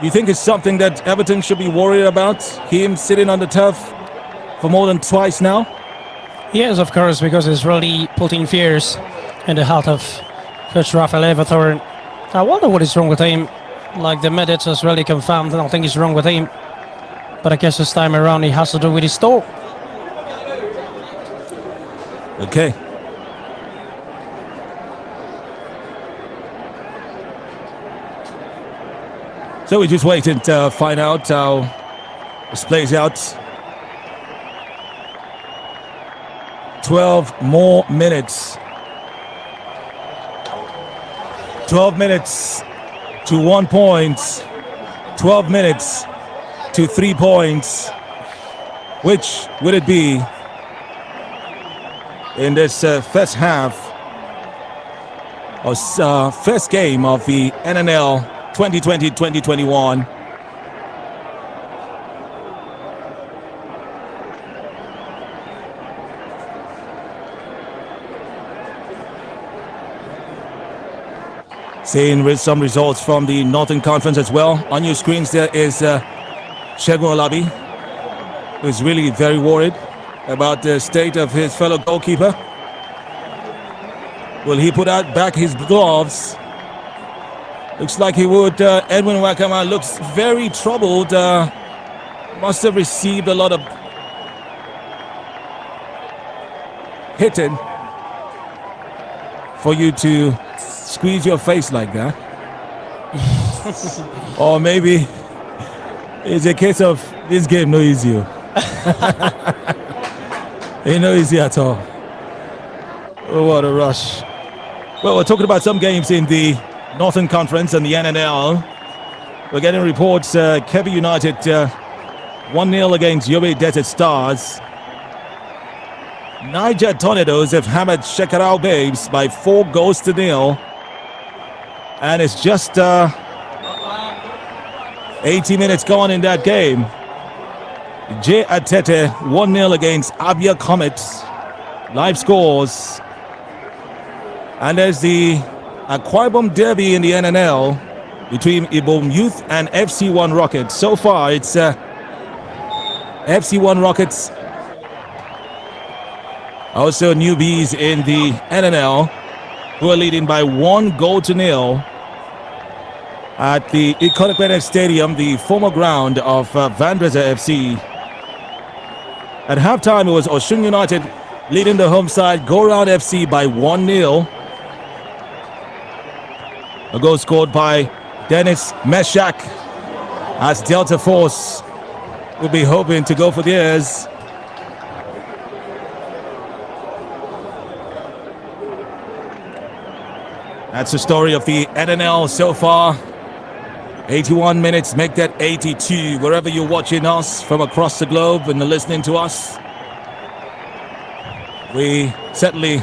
You think it's something that Everton should be worried about? Him sitting on the turf for more than twice now? Yes, of course, because it's really putting fears in the heart of Coach Rafael Éverton. I wonder what is wrong with him. Like the medics has really confirmed, nothing is wrong with him. But I guess this time around he has to do with his toe. Okay. So we're just waiting to find out how this plays out. 12 more minutes. 12 minutes to 1 point. 12 minutes to 3 points. Which would it be in this first half or first game of the NNL 2020-2021? Seeing some results from the Northern Conference as well. On your screens there is Segun Olabi, who is really very worried about the state of his fellow goalkeeper. Will he put out back his gloves? Looks like he would. Edwin Wakama looks very troubled. Must have received a lot of hitting for you to squeeze your face like that. Or maybe it's a case of this game no easy. Ain't no easy at all. Oh, what a rush. Well, we're talking about some games in the Northern Conference and the NNL. We're getting reports Kebbi United 1-0 against Yobe Desert Stars. Niger Tornadoes have hammered Shekarau Babes by 4-0. And it's just 80 minutes gone in that game. J Atete 1-0 against Abia Comets. Live scores. And there's the Akwa Ibom Derby in the NNL between Ibom Youth and FC1 Rockets. So far, it's FC1 Rockets, also newbies in the NNL, who are leading by 1-0 at the Ikonekwene Stadium, the former ground of Vandrezzer FC. At halftime, it was Osun United leading the home side, Go Round FC, by 1-0. A goal scored by Dennis Meshak, as Delta Force will be hoping to go for theirs. That's the story of the NNL so far. 81 minutes, make that 82. Wherever you're watching us from across the globe and listening to us, we certainly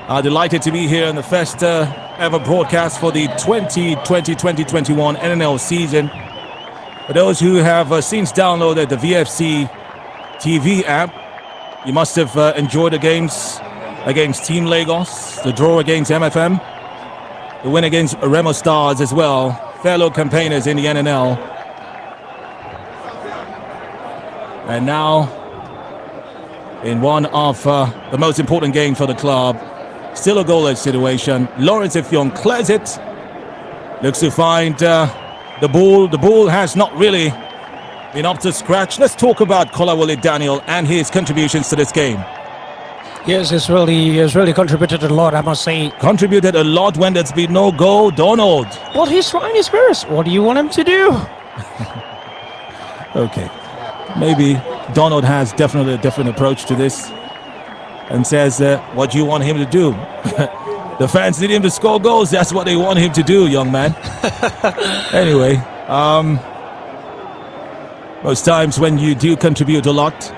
are delighted to be here in the first ever broadcast for the 2020-2021 NNL season. For those who have since downloaded the VFC TV app, you must have enjoyed the games against Team Lagos, the draw against MFM, the win against Remo Stars as well, fellow campaigners in the NNL. And now, in one of the most important games for the club, still a goalless situation. Lawrence Effiong clears it, looks to find the ball. The ball has not really been up to scratch. Let's talk about Kolawole Daniel and his contributions to this game. Yes, he's really contributed a lot, I must say. Contributed a lot when there's been no goal. Donald. Well, he's trying his best. What do you want him to do? Okay. Maybe Donald has definitely a different approach to this and says, what do you want him to do? The fans need him to score goals. That's what they want him to do, young man. Anyway, most times when you do contribute a lot,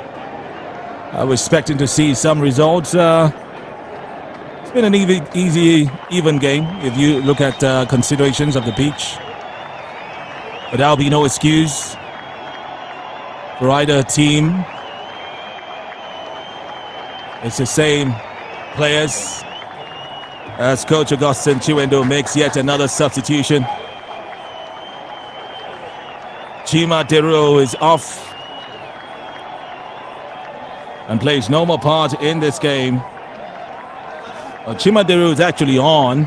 I was expecting to see some results. It's been an even game if you look at considerations of the pitch. But there'll be no excuse for either team. It's the same players as Coach Augustine Chiwendo makes yet another substitution. Chima Deruo is off and plays no more part in this game. Chima Deruo is actually on.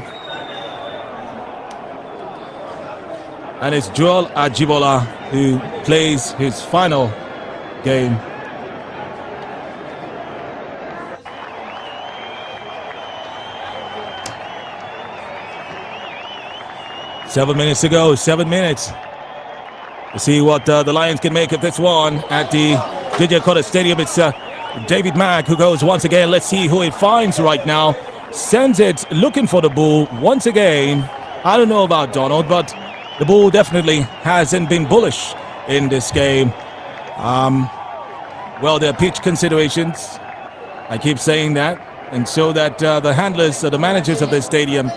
And it's Joel Ajibola who plays his final game. Seven minutes to go, 7 minutes. To see what the Lions can make of this one at the JJ Okocha Stadium. It's David Mack who goes once again. Let's see who it finds right now. Sends it looking for the ball once again. I don't know about Donald, but the ball definitely hasn't been bullish in this game. Well, there are pitch considerations. I keep saying that. And so that the handlers, the managers of the stadium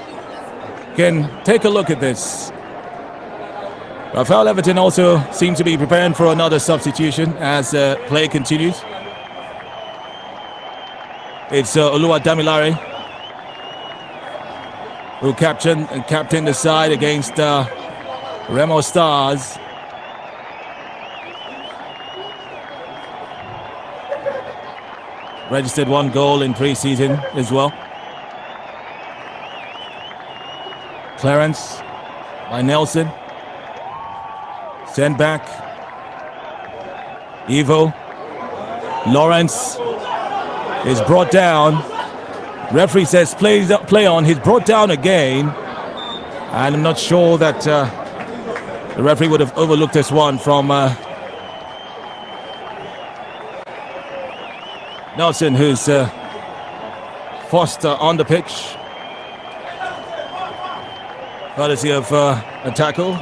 can take a look at this. Rafael Éverton also seems to be preparing for another substitution as play continues. It's Oluwadamilare who captained the side against Remo Stars. Registered 1 goal in pre-season as well. Clearance by Nelson. Sent back. Ivo. Lawrence is brought down. Referee says play on. He's brought down again. And I'm not sure that the referee would have overlooked this one from Nelson, who's forced on the pitch. Courtesy of a tackle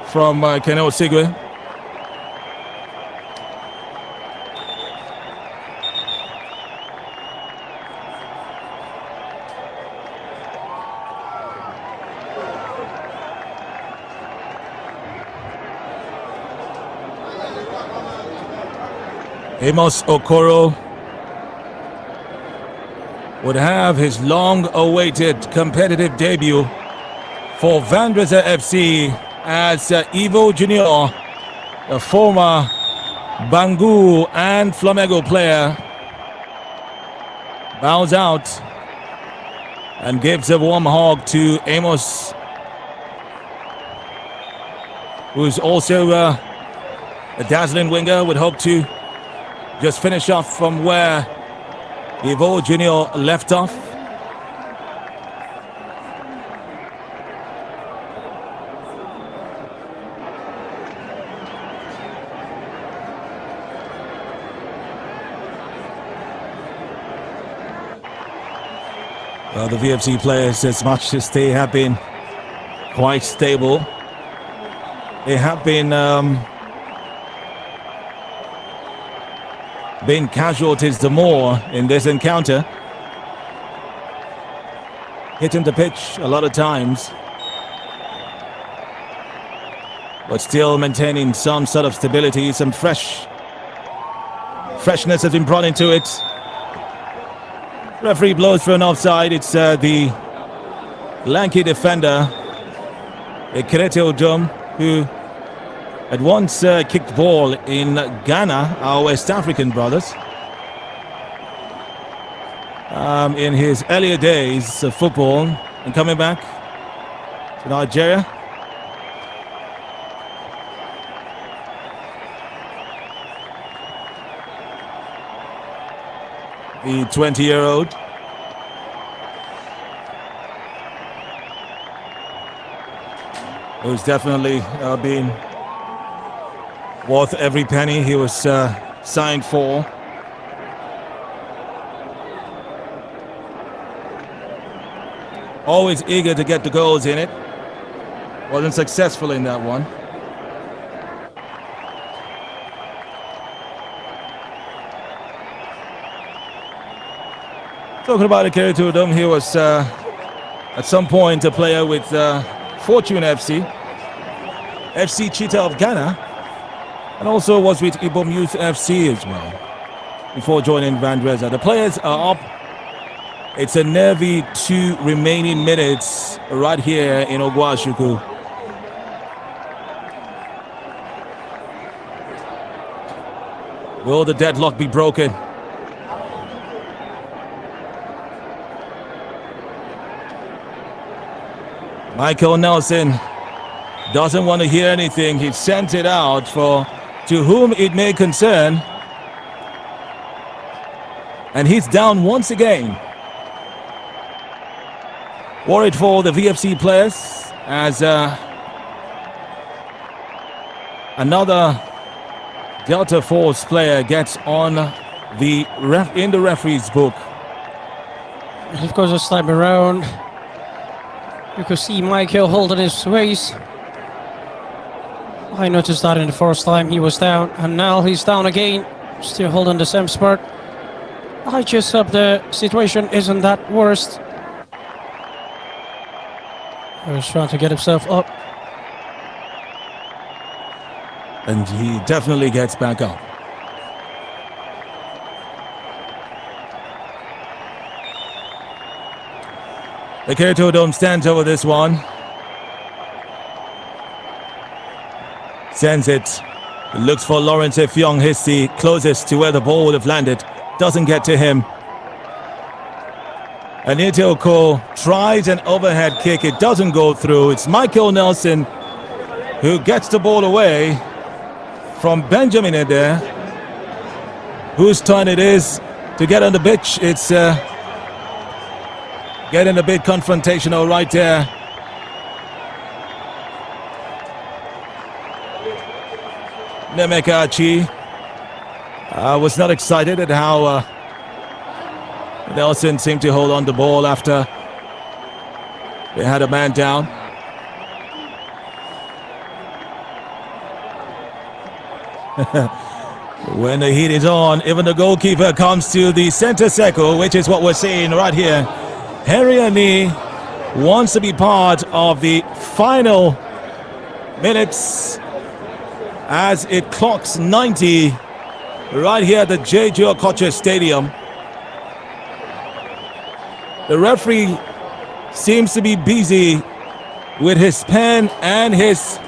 from Keno Sigwe. Amos Okoro would have his long-awaited competitive debut for Vandrezzer FC as Ivo Junior, a former Bangu and Flamengo player, bows out and gives a warm hug to Amos, who's also a dazzling winger, would hope to just finish off from where Ivo Junior left off. Well, the VFC players, as much as they have been quite stable, they have been casualties the more in this encounter. Hitting the pitch a lot of times, but still maintaining some sort of stability, some freshness has been brought into it. Referee blows for an offside. It's the lanky defender, Ekerete Odom, who had once kicked ball in Ghana, our West African brothers, in his earlier days of football, and coming back to Nigeria. The 20-year-old. Who's definitely been worth every penny he was signed for. Always eager to get the goals in it. Wasn't successful in that one. Talking about Ekerete Odom, he was at some point a player with Fortune FC, FC Cheetah of Ghana, and also was with Ibom Youth FC as well before joining Vandrezzer. The players are up. It's a nervy 2 remaining minutes right here in Ogwashuku. Will the deadlock be broken? Michael Nelson doesn't want to hear anything. He sent it out for to whom it may concern. And he's down once again. Worried for the VFC players as another Delta Force player gets on in the referee's book. Of course, this time around, you could see Michael holding his waist. I noticed that in the first time he was down, and now he's down again, still holding the same spot. I just hope the situation isn't that worse. He's trying to get himself up. And he definitely gets back up. The Keto Dome stands over this one. Sends it. Looks for Lawrence Effiong. He's the closest to where the ball would have landed. Doesn't get to him. Oko tries an overhead kick. It doesn't go through. It's Michael Nelson who gets the ball away from Benjamin in there. Whose turn it is to get on the pitch. It's getting a bit confrontational right there. Nemeka Achi was not excited at how Nelson seemed to hold on the ball after they had a man down. When the heat is on, even the goalkeeper comes to the center circle, which is what we're seeing right here. Henry Ani wants to be part of the final minutes as it clocks 90 right here at the J.J. Okocha Stadium. The referee seems to be busy with his pen and his...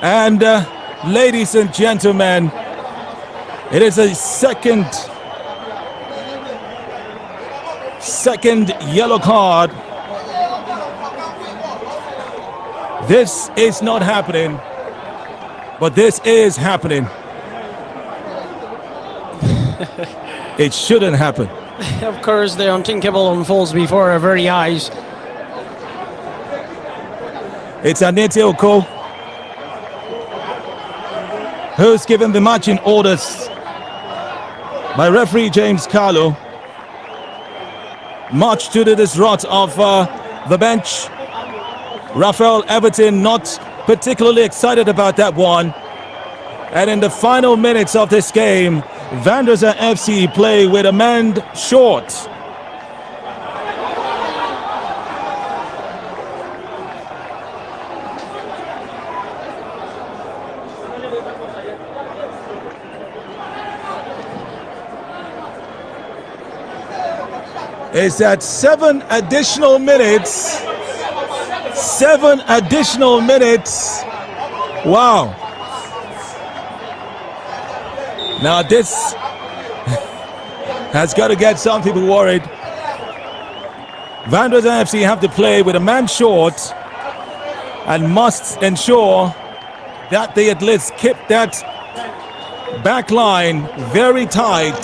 And ladies and gentlemen, it is a second yellow card. This is not happening, but this is happening. It shouldn't happen. Of course, the unthinkable unfolds before our very eyes. It's Anete Oko who's given the matching orders by referee James Carlo. Much to the disrupt of the bench. Rafael Éverton not particularly excited about that one. And in the final minutes of this game, Vandrezzer FC play with a man short. It's at 7 additional minutes. 7 additional minutes. Wow. Now this has got to get some people worried. Vandrezzer FC have to play with a man short and must ensure that they at least keep that back line very tight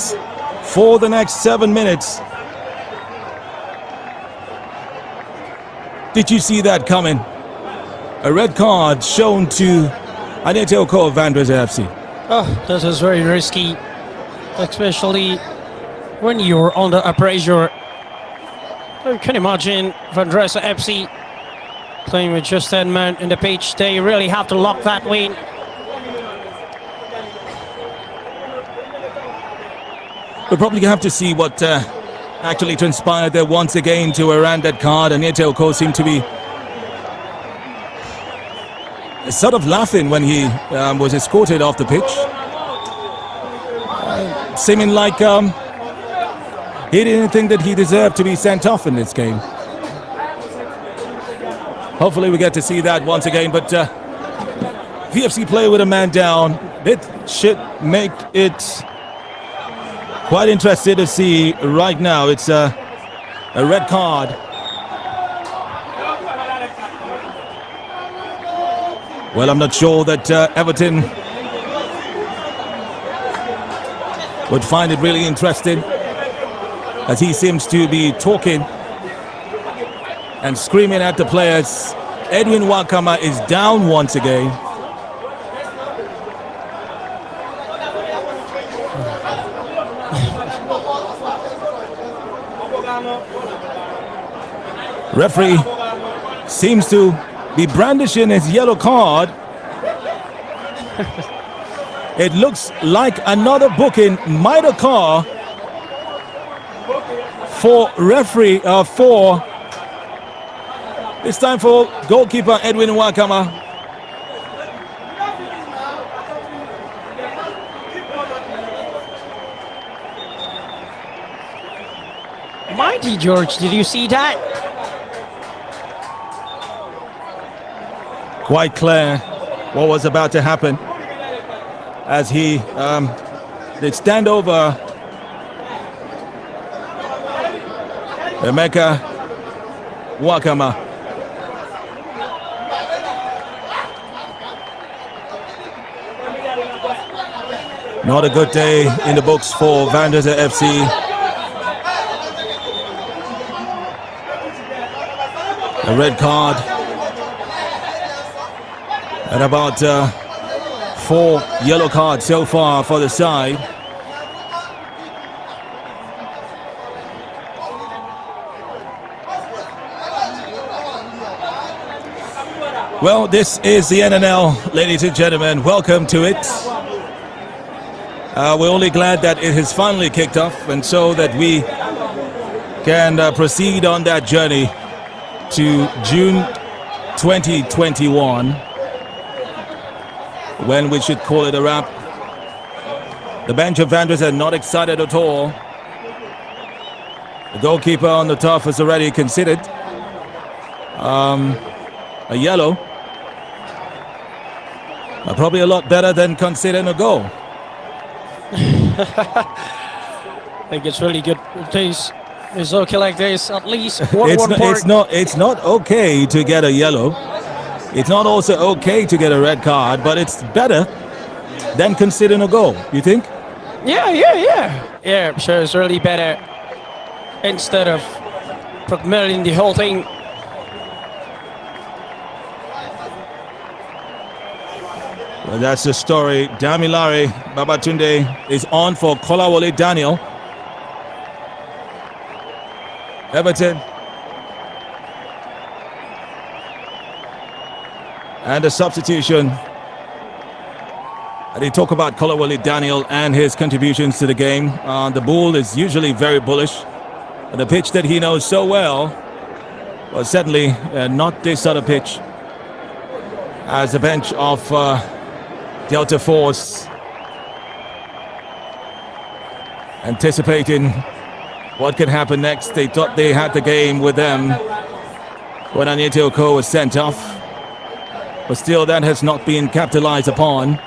for the next 7 minutes. Did you see that coming? A red card shown to Anete Oko of Vandrezzer FC. Oh, that is very risky, especially when you're under a pressure. You can imagine Vandrezzer FC playing with just 10 men in the pitch. They really have to lock that win. We'll probably have to see what actually transpired there once again to earn that card. And Anete Oko seemed to be sort of laughing when he was escorted off the pitch. Seeming like he didn't think that he deserved to be sent off in this game. Hopefully we get to see that once again, but VFC play with a man down. It should make it quite interesting to see right now. It's a red card. Well, I'm not sure that Éverton would find it really interesting, as he seems to be talking and screaming at the players. Edwin Wakama is down once again. Referee seems to be brandishing his yellow card. It looks like another booking might occur for referee for this time for goalkeeper Edwin Wakama. Mighty George, did you see that? Quite clear what was about to happen as he did stand over Emeka Wakama. Not a good day in the books for Vandrezzer FC. A red card and about 4 yellow cards so far for the side. Well, this is the NNL, ladies and gentlemen. Welcome to it. We're only glad that it has finally kicked off, and so that we can proceed on that journey to June 2021, when we should call it a wrap. The bench of Vandrezzer are not excited at all. The goalkeeper on the turf has already considered a yellow. Probably a lot better than considering a goal. I think it's really good. It's okay like this, at least. It's not okay to get a yellow. It's not also okay to get a red card, but it's better than considering a goal. You think? Yeah. Yeah, sure, it's really better. Instead of promoting the whole thing. Well, that's the story. Damilare Babatunde is on for Kolawole Daniel. Everton. And a substitution. And they talk about Kolawole Daniel and his contributions to the game. The Bull is usually very bullish. And the pitch that he knows so well was certainly not this sort of pitch. As the bench of Delta Force anticipating what could happen next. They thought they had the game with them when Anyete Oko was sent off, but still that has not been capitalized upon,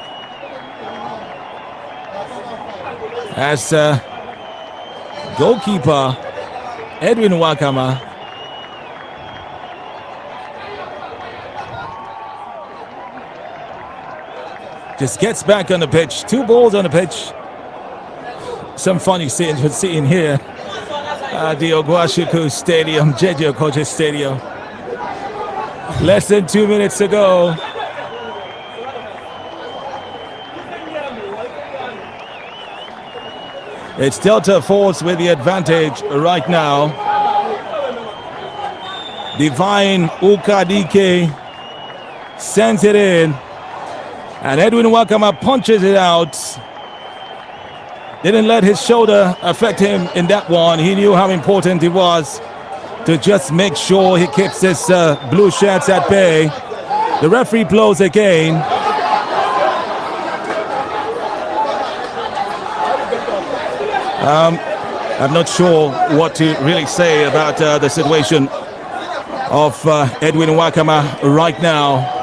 as goalkeeper Edwin Wakama just gets back on the pitch. 2 balls on the pitch. Some funny scenes we're seeing here. The Oguashuku Stadium, Jeje Okoje Stadium. Less than 2 minutes to go. It's Delta Force with the advantage right now. Divine Ukadike sends it in. And Edwin Wakama punches it out. Didn't let his shoulder affect him in that one. He knew how important it was to just make sure he keeps his blue shirts at bay. The referee blows again. I'm not sure what to really say about the situation of Edwin Wakama right now.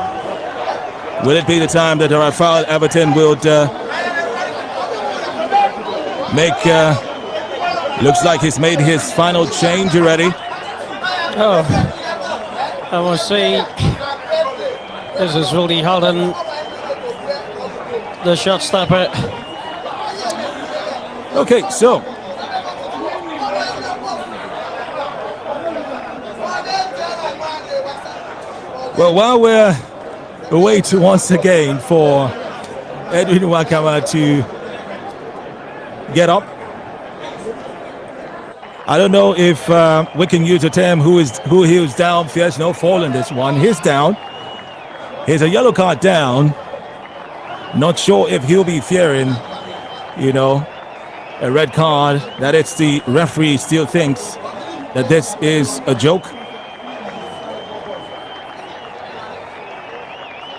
Will it be the time that Rafael Everton would looks like he's made his final change already? Oh, I must say, this is really holding the shot stopper. Okay, so well, while we're waiting once again for Edwin Wakama to get up, I don't know if we can use a term who he was down. There's no fall in this one. He's down. Here's a yellow card down. Not sure if he'll be fearing, a red card. That it's the referee still thinks that this is a joke.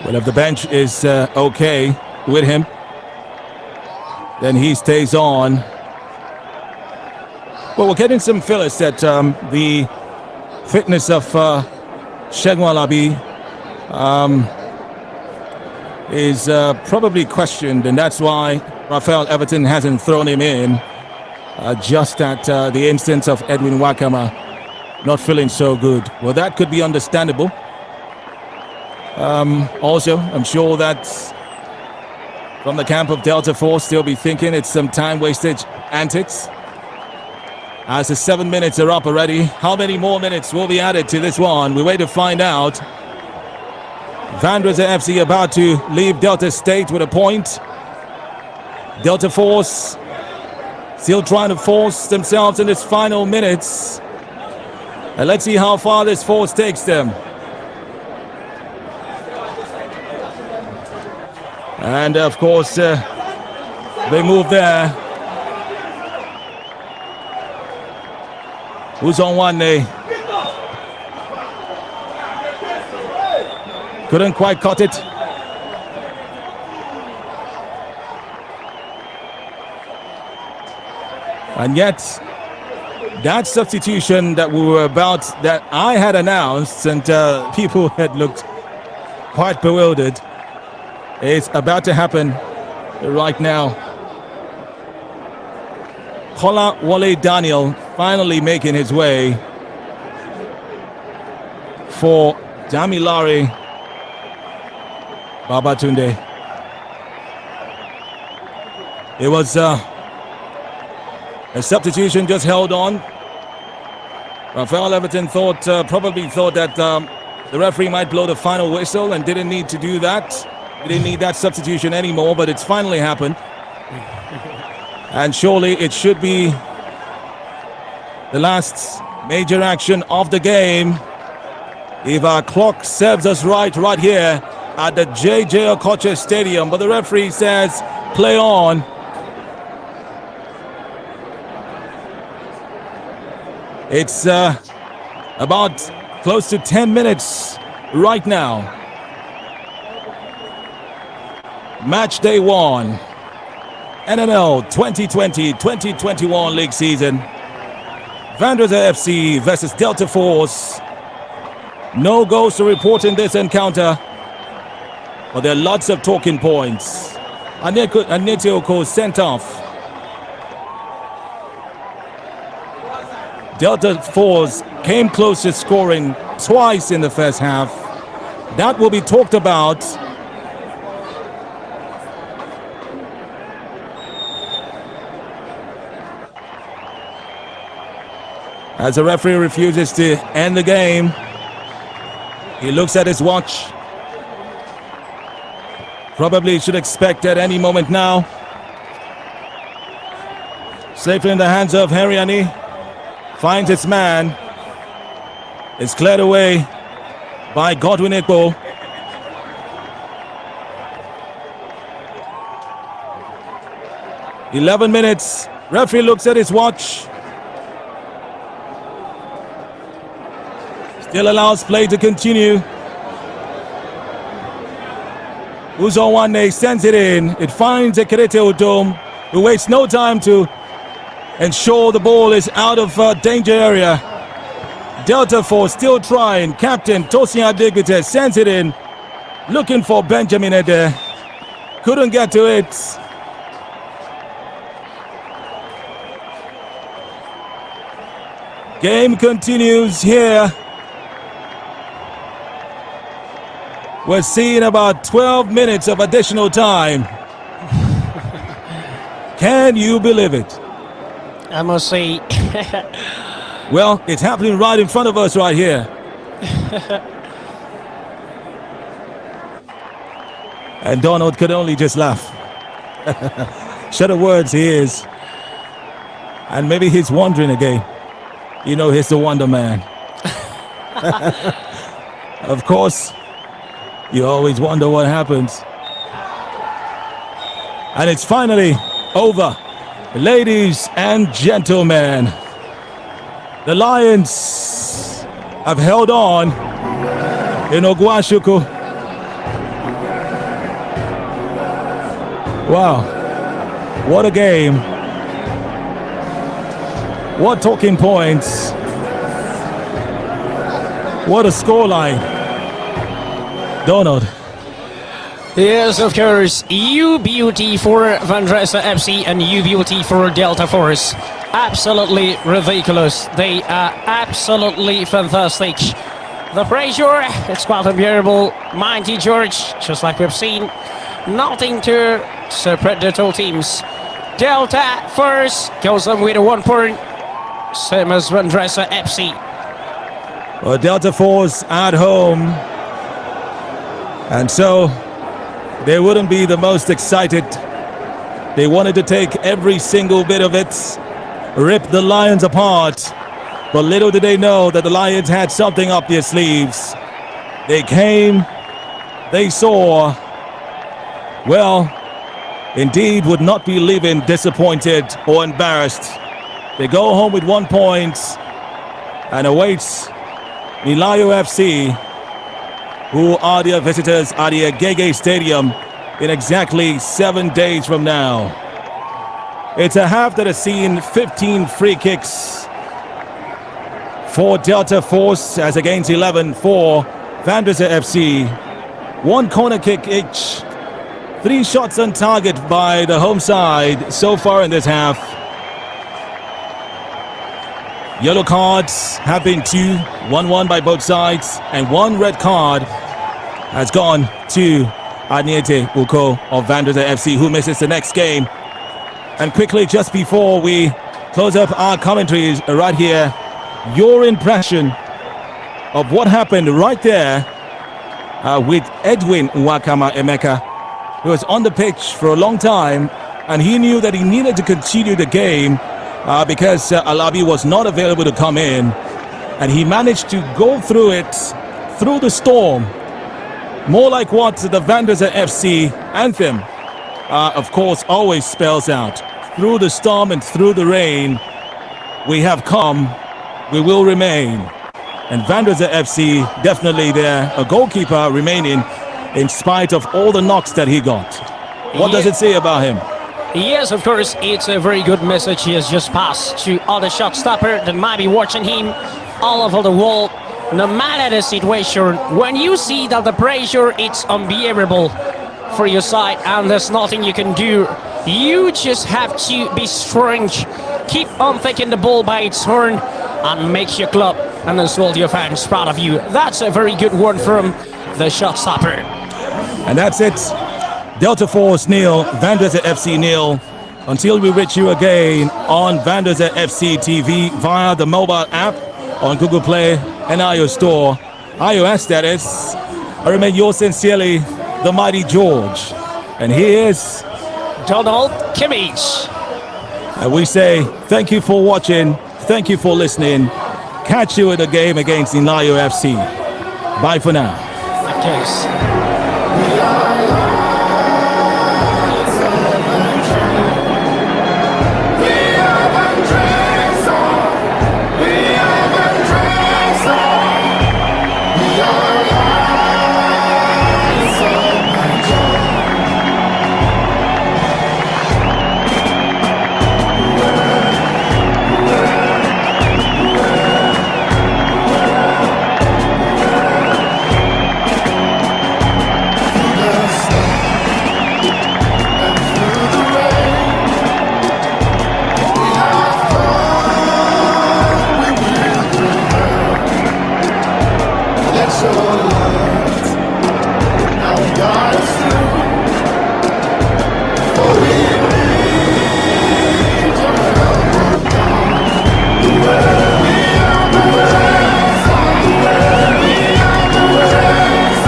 Well, if the bench is okay with him, then he stays on. Well, we're getting some fillers that the fitness of Segun Alabi is probably questioned, and that's why Rafael Éverton hasn't thrown him in just at the instance of Edwin Wakama not feeling so good. Well, that could be understandable. Also, I'm sure that from the camp of Delta Force, they'll be thinking it's some time wasted antics. As the 7 minutes are up already, how many more minutes will be added to this one? We wait to find out. Vandrezzer FC about to leave Delta State with a point. Delta Force still trying to force themselves in its final minutes. And let's see how far this force takes them. And of course, they move there. Who's on one day? Couldn't quite cut it. And yet, that substitution that we were about, that I had announced, and people had looked quite bewildered, is about to happen right now. Kola Wale Daniel finally making his way for Damilare Babatunde. It was a substitution just held on. Rafael Éverton probably thought that the referee might blow the final whistle and didn't need to do that. He didn't need that substitution anymore, but it's finally happened. And surely it should be the last major action of the game. If our clock serves us right here at the JJ Okocha Stadium. But the referee says, play on. It's about close to 10 minutes right now. Match day 1. NNL 2020-2021 league season. Vandrezzer FC versus Delta Force. No goals to report in this encounter, but there are lots of talking points. Anetioko sent off. Delta Force came close to scoring twice in the first half. That will be talked about. As the referee refuses to end the game, he looks at his watch. Probably should expect at any moment now. Safely in the hands of Heriani. Finds its man. It's cleared away by Godwin Ikbo. "11 minutes. Referee looks at his watch. Still allows play to continue. Uzowane sends it in. It finds Ekerete Odom, who wastes no time to ensure the ball is out of danger area. Delta Force still trying. Captain Tosin Adegbite sends it in. Looking for Benjamin Ede. Couldn't get to it. Game continues here. We're seeing about 12 minutes of additional time. Can you believe it? I must say. Well, it's happening right in front of us right here. And Donald could only just laugh. Shut of words he is. And maybe he's wondering again. You know, he's the Wonder Man. Of course, you always wonder what happens. And it's finally over. Ladies and gentlemen, the Lions have held on in Oguashuku. Wow, what a game. What talking points. What a scoreline. Donald. Yes, of course. UBUT for Vandrezzer FC and UBUT for Delta Force. Absolutely ridiculous. They are absolutely fantastic. The pressure, it's quite unbearable. Mighty George, just like we've seen. Nothing to separate the two teams. Delta Force goes on with a 1 point. Same as Vandrezzer FC. Well, Delta Force at home. And so they wouldn't be the most excited. They wanted to take every single bit of it, rip the Lions apart. But little did they know that the Lions had something up their sleeves. They came, they saw. Well, indeed would not be leaving disappointed or embarrassed. They go home with 1 point and awaits Nilayo FC, who are their visitors at the Agege Stadium in exactly 7 days from now. It's a half that has seen 15 free kicks for Delta Force as against 11 for Vandrezzer FC. 1 corner kick each. 3 shots on target by the home side so far in this half. Yellow cards have been 2, 1-1 by both sides, and 1 red card has gone to Adniete Uko of Vandrezzer FC, who misses the next game. And quickly, just before we close up our commentaries right here, your impression of what happened right there with Edwin Wakama Emeka, who was on the pitch for a long time, and he knew that he needed to continue the game because Alabi was not available to come in, and he managed to go through it, through the storm, more like what the Vandrezzer FC anthem, of course, always spells out. Through the storm and through the rain, we have come, we will remain. And Vandrezzer FC definitely there, a goalkeeper remaining in spite of all the knocks that he got. What does it say about him? Yes, of course, it's a very good message he has just passed to other shot stopper that might be watching him all over the world. No matter the situation, when you see that the pressure it's unbearable for your side and there's nothing you can do, you just have to be strong, keep on taking the ball by its horn and make your club and as well your fans proud of you. That's a very good one from the shot stopper. And that's it. Delta Force nil, Vandrezzer FC nil. Until we reach you again on Vandrezzer FC TV via the mobile app on Google Play and iOS Store, iOS that is. I remain yours sincerely, the mighty George. And here's Donald Kimmich. And we say thank you for watching, thank you for listening. Catch you in the game against Nilayo FC. Bye for now. Okay. Let your love